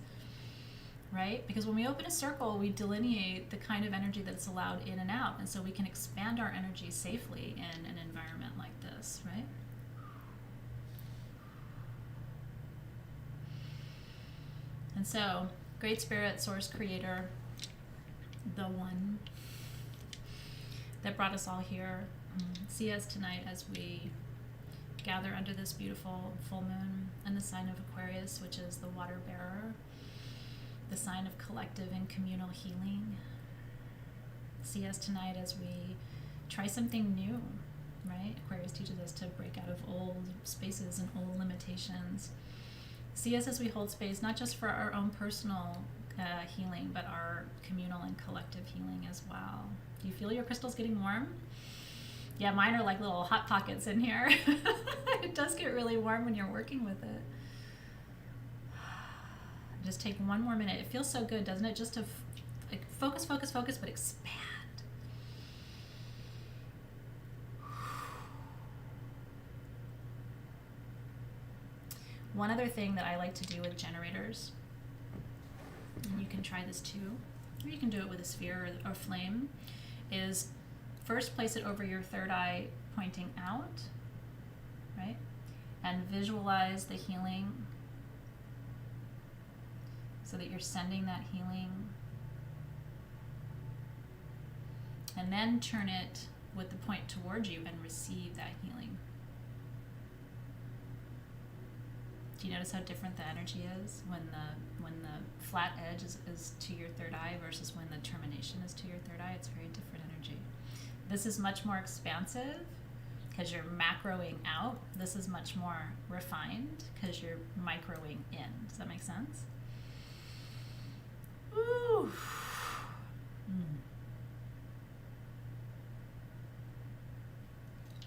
right? Because when we open a circle, we delineate the kind of energy that's allowed in and out, and so we can expand our energy safely in an environment like this, right? And so, Great Spirit, Source, Creator, the one that brought us all here. See us tonight as we gather under this beautiful full moon and the sign of Aquarius, which is the water bearer, the sign of collective and communal healing. See us tonight as we try something new, right? Aquarius teaches us to break out of old spaces and old limitations. See us as we hold space, not just for our own personal healing, but our communal and collective healing as well. Do you feel your crystals getting warm? Yeah, mine are like little hot pockets in here. It does get really warm when you're working with it. Just take one more minute. It feels so good, doesn't it? Just to focus, but expand. One other thing that I like to do with generators, and you can try this too, or you can do it with a sphere or flame, is first place it over your third eye pointing out, right? And visualize the healing so that you're sending that healing. And then turn it with the point towards you and receive that healing. Do you notice how different the energy is when the flat edge is to your third eye versus when the termination is to your third eye? It's very different energy. This is much more expansive because you're macroing out. This is much more refined because you're microing in. Does that make sense? Ooh.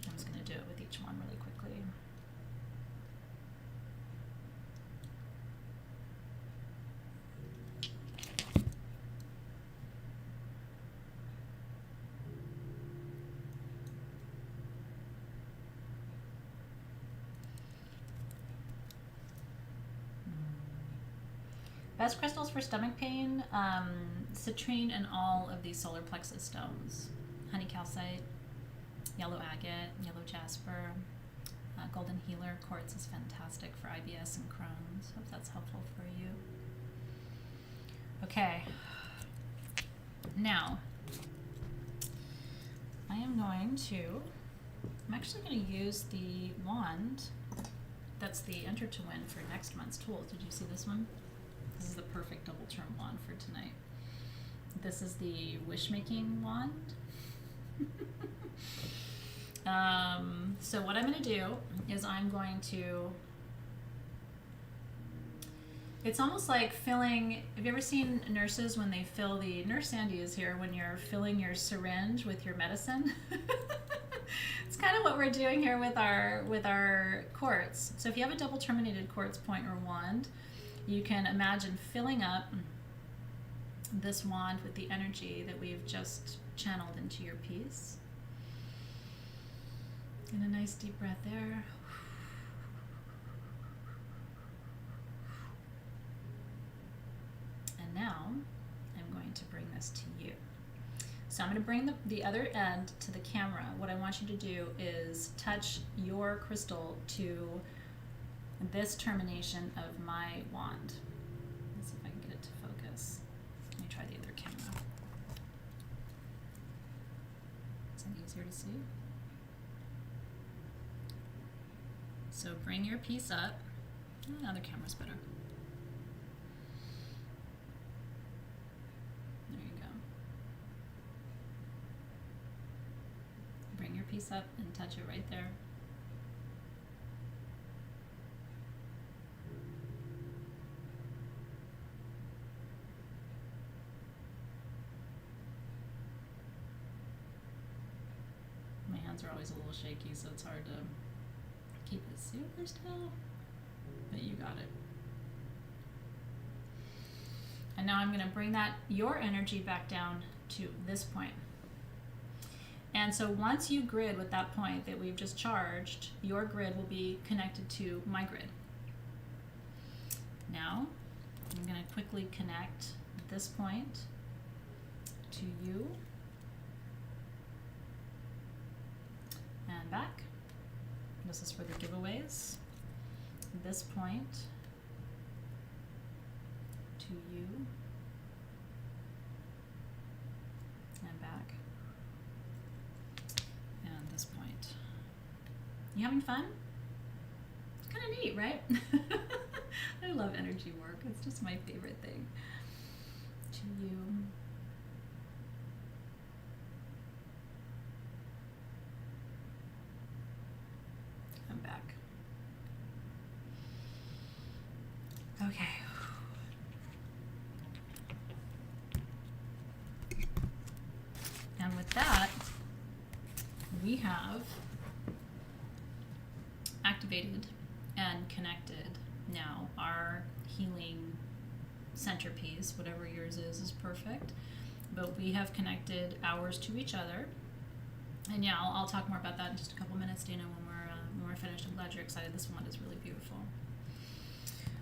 I'm just going to do it with each one really quickly. Best crystals for stomach pain, citrine and all of these solar plexus stones. Honey calcite, yellow agate, yellow jasper, golden healer quartz is fantastic for IBS and Crohn's. Hope that's helpful for you. Okay. Now, I'm actually going to use the wand that's the Enter to Win for next month's tools. Did you see this one? This is the perfect double term wand for tonight. This is the wish-making wand. So what I'm going to do is I'm going to, it's almost like filling, have you ever seen nurses when they fill Nurse Sandy is here, when you're filling your syringe with your medicine? It's kind of what we're doing here with our quartz. So if you have a double terminated quartz point or wand, you can imagine filling up this wand with the energy that we've just channeled into your piece. And a nice deep breath there. And now I'm going to bring this to you. So I'm going to bring the other end to the camera. What I want you to do is touch your crystal to this termination of my wand. Let's see if I can get it to focus. Let me try the other camera. Is that easier to see? So bring your piece up. Oh, the other camera's better. There you go. Bring your piece up and touch it right there. My hands are always a little shaky, so it's hard to keep it super still, but you got it. And now I'm going to bring your energy back down to this point. And so once you grid with that point that we've just charged, your grid will be connected to my grid. Now I'm going to quickly connect this point to you and back. This is for the giveaways. This point to you You having fun? It's kind of neat, right? I love energy work. It's just my favorite thing. To you. I'm back. Okay. And with that, we have activated and connected now our healing centerpiece. Whatever yours is perfect. But we have connected ours to each other. And yeah, I'll talk more about that in just a couple minutes, Dana, when we're finished. I'm glad you're excited. This one is really beautiful.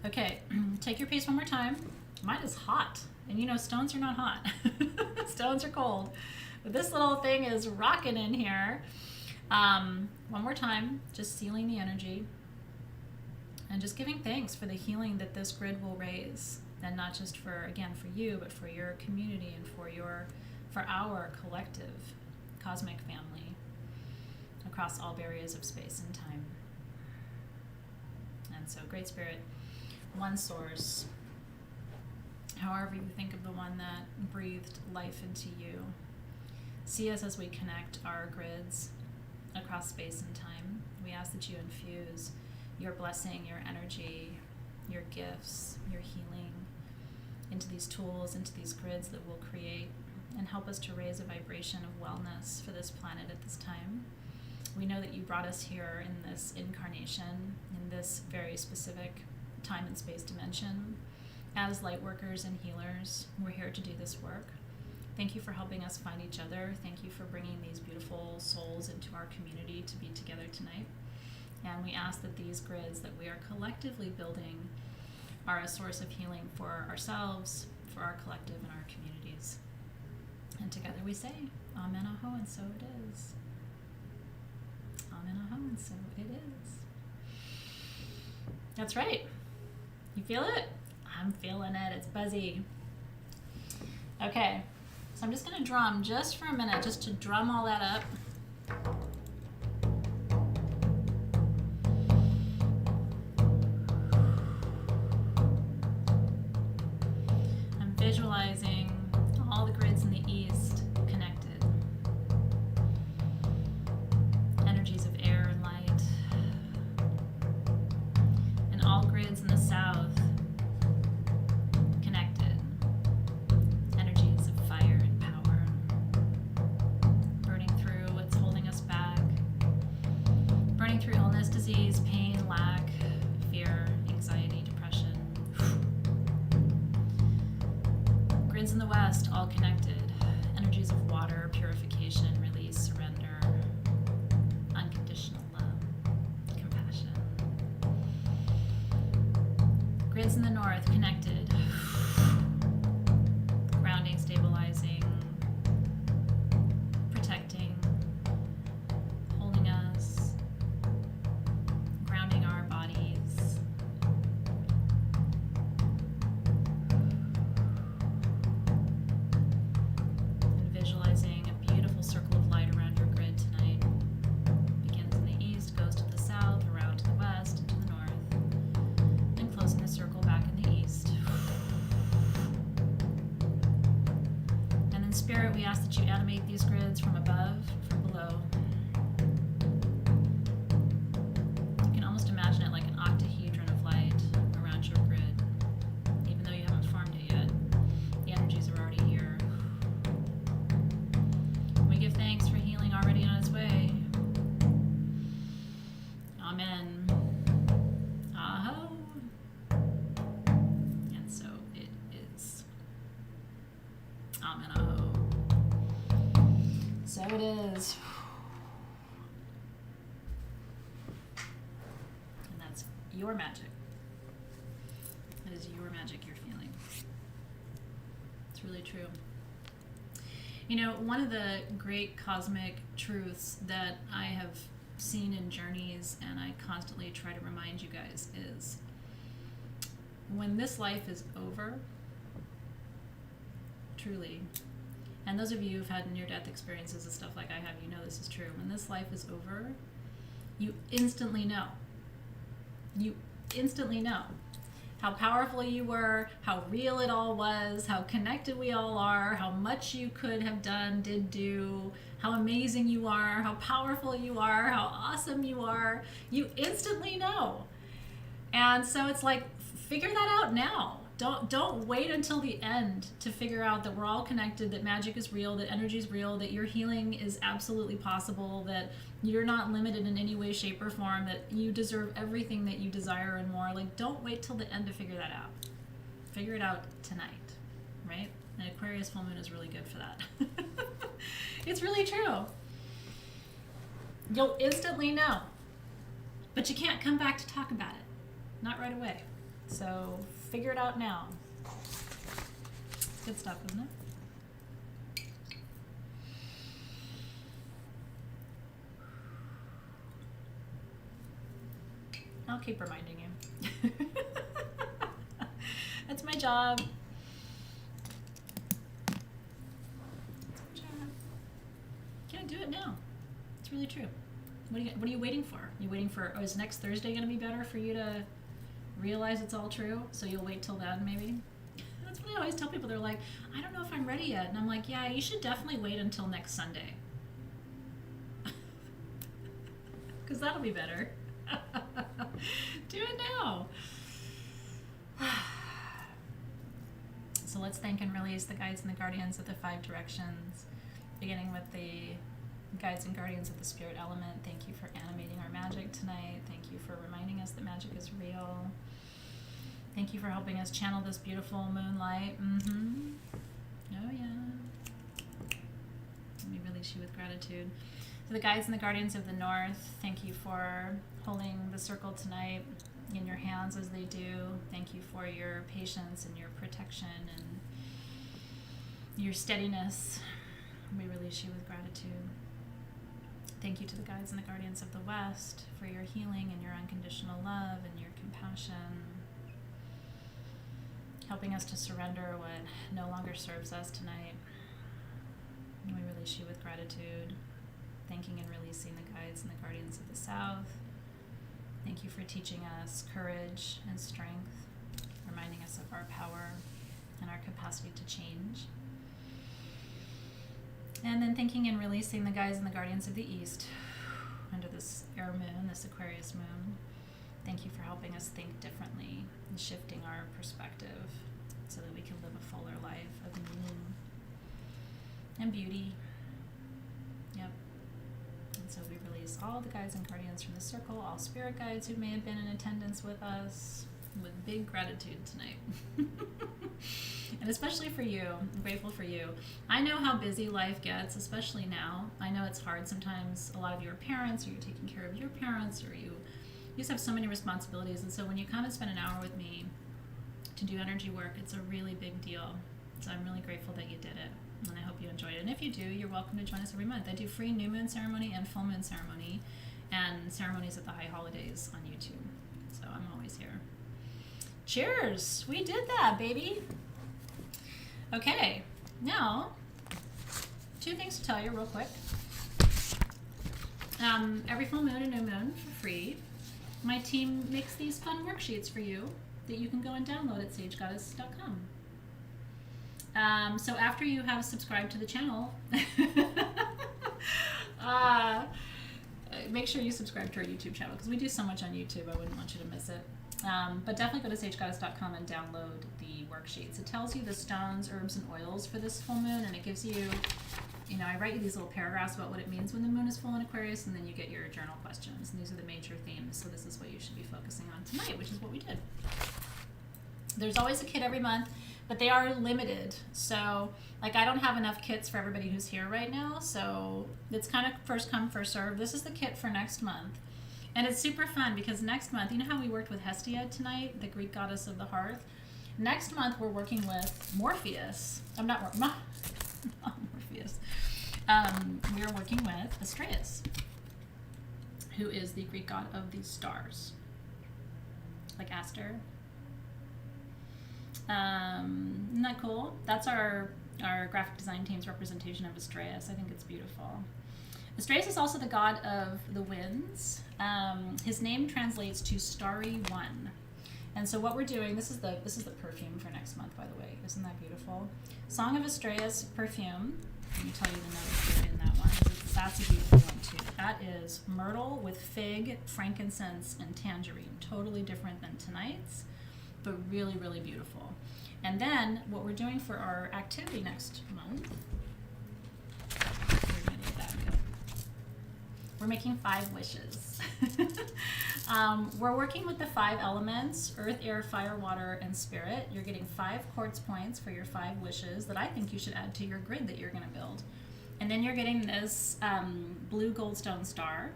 Okay, take your piece one more time. Mine is hot. And you know, stones are not hot. Stones are cold. But this little thing is rocking in here. One more time, just sealing the energy. And just giving thanks for the healing that this grid will raise. And not just for, again, for you, but for your community and for our collective cosmic family across all barriers of space and time. And so, Great Spirit, one source, however you think of the one that breathed life into you, see us as we connect our grids across space and time. We ask that you infuse your blessing, your energy, your gifts, your healing into these tools, into these grids that we'll create, and help us to raise a vibration of wellness for this planet at this time. We know that you brought us here in this incarnation, in this very specific time and space dimension. As light workers and healers, we're here to do this work. Thank you for helping us find each other. Thank you for bringing these beautiful souls into our community to be together tonight. And we ask that these grids that we are collectively building are a source of healing for ourselves, for our collective, and our communities. And together we say, Amen, Aho, and so it is. Amen, Aho, and so it is. That's right. You feel it? I'm feeling it. It's buzzy. Okay, so I'm just going to drum just for a minute, just to drum all that up. I'm visualizing all the grids in the east connected. Energies of air and light. And all grids in the south connected. Energies of fire and power. Burning through what's holding us back. Burning through illness, disease, pain, lack, fear, anxiety, depression. Grids in the west, all connected. Energies of water, purification, release, surrender, unconditional love, compassion. Grids in the north, connected. Grounding, stabilizing, protecting, holding us, grounding our bodies. And visualizing a beautiful circle of light around your grid tonight. Begins in the east, goes to the south, around to the west, and to the north, and closing the circle back in the east. And in spirit, we ask that you animate these grids from above, from below. You can almost imagine it like an octahedron of light around your grid. Even though you haven't formed it yet, the energies are already here. We give thanks for healing already on its way. Amen. Aho. And so it is. Amen. Aho. So it is. And that's your magic. That is your magic you're feeling. It's really true. You know, one of the great cosmic truths that I have seen in journeys, and I constantly try to remind you guys, is when this life is over, truly, and those of you who've had near-death experiences and stuff like I have, you know this is true. When this life is over, you instantly know. You instantly know how powerful you were, how real it all was, how connected we all are, how much you could have done, did do, how amazing you are, how powerful you are, how awesome you are. You instantly know. And so it's like, figure that out now. Don't wait until the end to figure out that we're all connected, that magic is real, that energy is real, that your healing is absolutely possible, that you're not limited in any way, shape, or form, that you deserve everything that you desire and more. Like, don't wait till the end to figure that out. Figure it out tonight, right? And Aquarius full moon is really good for that. It's really true. You'll instantly know, but you can't come back to talk about it. Not right away. So figure it out now. It's good stuff, isn't it? I'll keep reminding you. That's my job. Can't do it now. It's really true. What are you waiting for? You waiting for, is next Thursday going to be better for you to realize it's all true? So you'll wait till then, maybe? That's what I always tell people. They're like, I don't know if I'm ready yet. And I'm like, yeah, you should definitely wait until next Sunday. Because that'll be better. Do it now. So let's thank and release the guides and the guardians of the 5 directions, beginning with the guides and guardians of the spirit element. Thank you for animating our magic tonight. Thank you for reminding us that magic is real. Thank you for helping us channel this beautiful moonlight. Oh yeah. Let me release you with gratitude. To the guides and the guardians of the north, thank you for holding the circle tonight in your hands as they do. Thank you for your patience and your protection and your steadiness. We release you with gratitude. Thank you to the guides and the guardians of the west for your healing and your unconditional love and your compassion, helping us to surrender what no longer serves us tonight. And we release you with gratitude, thanking and releasing the guides and the guardians of the south. Thank you for teaching us courage and strength, reminding us of our power and our capacity to change. And then thanking and releasing the guides and the guardians of the east under this air moon, this Aquarius moon. Thank you for helping us think differently and shifting our perspective so that we can live a fuller life of meaning and beauty. Yep. And so we release all the guides and guardians from the circle, all spirit guides who may have been in attendance with us, with big gratitude tonight. And especially for you, I'm grateful for you. I know how busy life gets, especially now. I know it's hard sometimes. A lot of you are parents, or you're taking care of your parents, or you just have so many responsibilities. And so when you come and spend an hour with me to do energy work, it's a really big deal. So I'm really grateful that you did it, and I hope you enjoyed it. And if you do, you're welcome to join us every month. I do free new moon ceremony and full moon ceremony, and ceremonies at the high holidays on YouTube. So I'm always here. Cheers! We did that, baby! Okay, now, 2 things to tell you real quick. Every full moon and new moon, for free, my team makes these fun worksheets for you that you can go and download at sagegoddess.com. So after you have subscribed to the channel, make sure you subscribe to our YouTube channel, because we do so much on YouTube, I wouldn't want you to miss it. But definitely go to sagegoddess.com and download the worksheets. It tells you the stones, herbs, and oils for this full moon, and it gives you, I write you these little paragraphs about what it means when the moon is full in Aquarius, and then you get your journal questions, and these are the major themes, so this is what you should be focusing on tonight, which is what we did. There's always a kit every month, but they are limited, so I don't have enough kits for everybody who's here right now, so it's kind of first come, first serve. This is the kit for next month. And it's super fun because next month, you know how we worked with Hestia tonight, the Greek goddess of the hearth? Next month, we're working with Morpheus. Not Morpheus. We are working with Astræus, who is the Greek god of the stars. Like Aster. Isn't that cool? That's our graphic design team's representation of Astræus. I think it's beautiful. Astræus is also the god of the winds. His name translates to starry one. And so what we're doing, this is the perfume for next month, by the way. Isn't that beautiful? Song of Astræus perfume. Let me tell you the notes in that one. That's a beautiful one too. That is myrtle with fig, frankincense, and tangerine. Totally different than tonight's, but really, really beautiful. And then what we're doing for our activity next month, we're making 5 wishes. We're working with the 5 elements: earth, air, fire, water, and spirit. You're getting 5 quartz points for your 5 wishes that I think you should add to your grid that you're going to build. And then you're getting this blue goldstone star.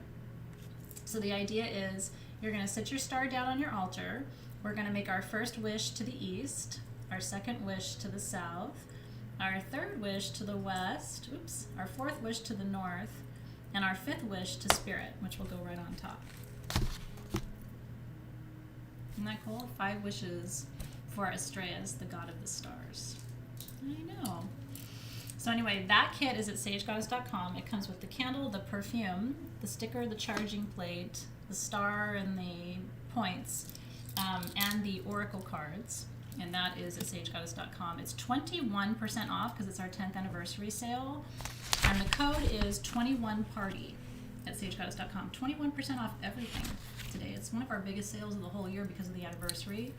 So the idea is you're going to sit your star down on your altar. We're going to make our first wish to the east, our second wish to the south, our third wish to the west, our fourth wish to the north, and our 5th wish to spirit, which will go right on top. Isn't that cool? 5 wishes for Astræus, the god of the stars. I know. So anyway, that kit is at sagegoddess.com. It comes with the candle, the perfume, the sticker, the charging plate, the star and the points, and the oracle cards. And that is at sagegoddess.com. It's 21% off because it's our 10th anniversary sale. And the code is 21party at sagegoddess.com. 21% off everything today. It's one of our biggest sales of the whole year because of the anniversary.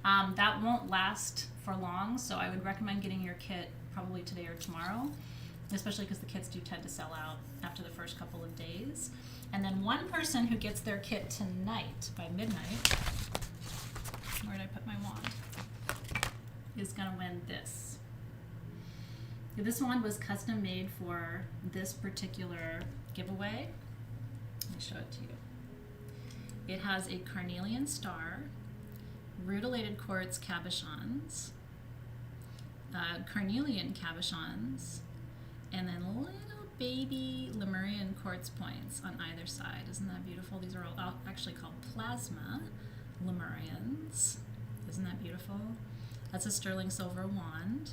That won't last for long, so I would recommend getting your kit probably today or tomorrow, especially because the kits do tend to sell out after the first couple of days. And then one person who gets their kit tonight by midnight, where did I put my wand, is going to win this. This wand was custom made for this particular giveaway. Let me show it to you. It has a carnelian star, rutilated quartz cabochons, carnelian cabochons, and then little baby Lemurian quartz points on either side. Isn't that beautiful? These are all actually called plasma Lemurians. Isn't that beautiful? That's a sterling silver wand.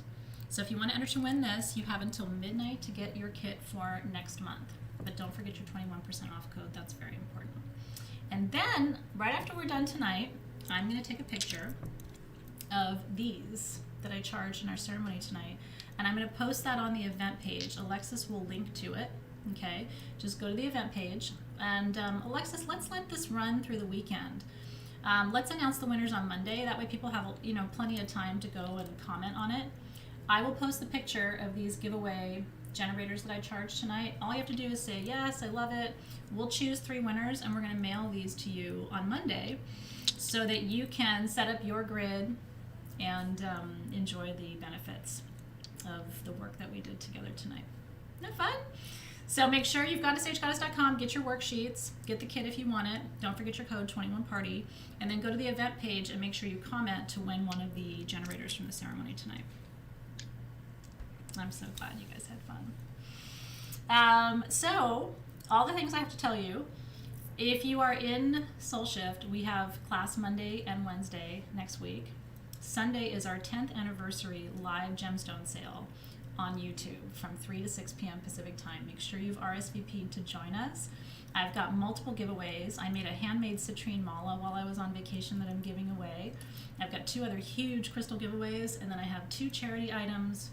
So if you want to enter to win this, you have until midnight to get your kit for next month. But don't forget your 21% off code. That's very important. And then, right after we're done tonight, I'm going to take a picture of these that I charged in our ceremony tonight, and I'm going to post that on the event page. Alexis will link to it. Okay, just go to the event page, and Alexis, let's let this run through the weekend. Let's announce the winners on Monday. That way people have plenty of time to go and comment on it. I will post the picture of these giveaway generators that I charged tonight. All you have to do is say, yes, I love it. We'll choose 3 winners, and we're going to mail these to you on Monday so that you can set up your grid and enjoy the benefits of the work that we did together tonight. Isn't that fun? So make sure you've got to sagegoddess.com, get your worksheets, get the kit if you want it. Don't forget your code 21party, and then go to the event page and make sure you comment to win one of the generators from the ceremony tonight. I'm so glad you guys had fun. So all the things I have to tell you, if you are in Soul Shift, we have class Monday and Wednesday next week. Sunday is our 10th anniversary live gemstone sale on YouTube from 3 to 6 p.m. Pacific time. Make sure you've RSVP'd to join us. I've got multiple giveaways. I made a handmade citrine mala while I was on vacation that I'm giving away. I've got 2 other huge crystal giveaways, and then I have 2 charity items.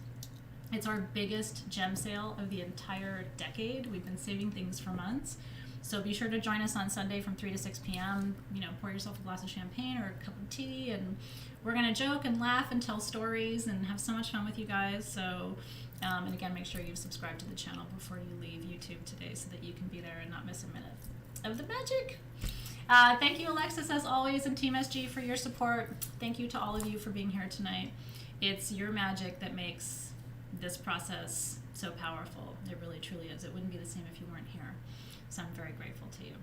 It's our biggest gem sale of the entire decade. We've been saving things for months. So be sure to join us on Sunday from 3 to 6 p.m. Pour yourself a glass of champagne or a cup of tea, and we're going to joke and laugh and tell stories and have so much fun with you guys. So, and again, make sure you've subscribed to the channel before you leave YouTube today so that you can be there and not miss a minute of the magic. Thank you, Alexis, as always, and Team SG for your support. Thank you to all of you for being here tonight. It's your magic that makes this process so powerful. It really, truly is. It wouldn't be the same if you weren't here. So I'm very grateful to you.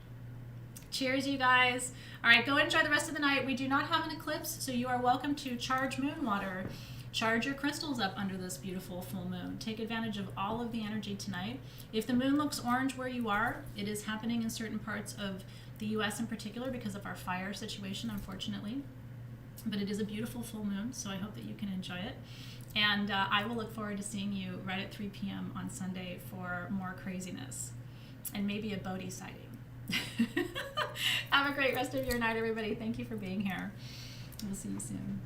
Cheers, you guys. All right, go enjoy the rest of the night. We do not have an eclipse, so you are welcome to charge moon water. Charge your crystals up under this beautiful full moon. Take advantage of all of the energy tonight. If the moon looks orange where you are, it is happening in certain parts of the U.S. in particular because of our fire situation, unfortunately. But it is a beautiful full moon, so I hope that you can enjoy it. And I will look forward to seeing you right at 3 p.m. on Sunday for more craziness. and maybe a Bodhi sighting. Have a great rest of your night, everybody. Thank you for being here. We'll see you soon.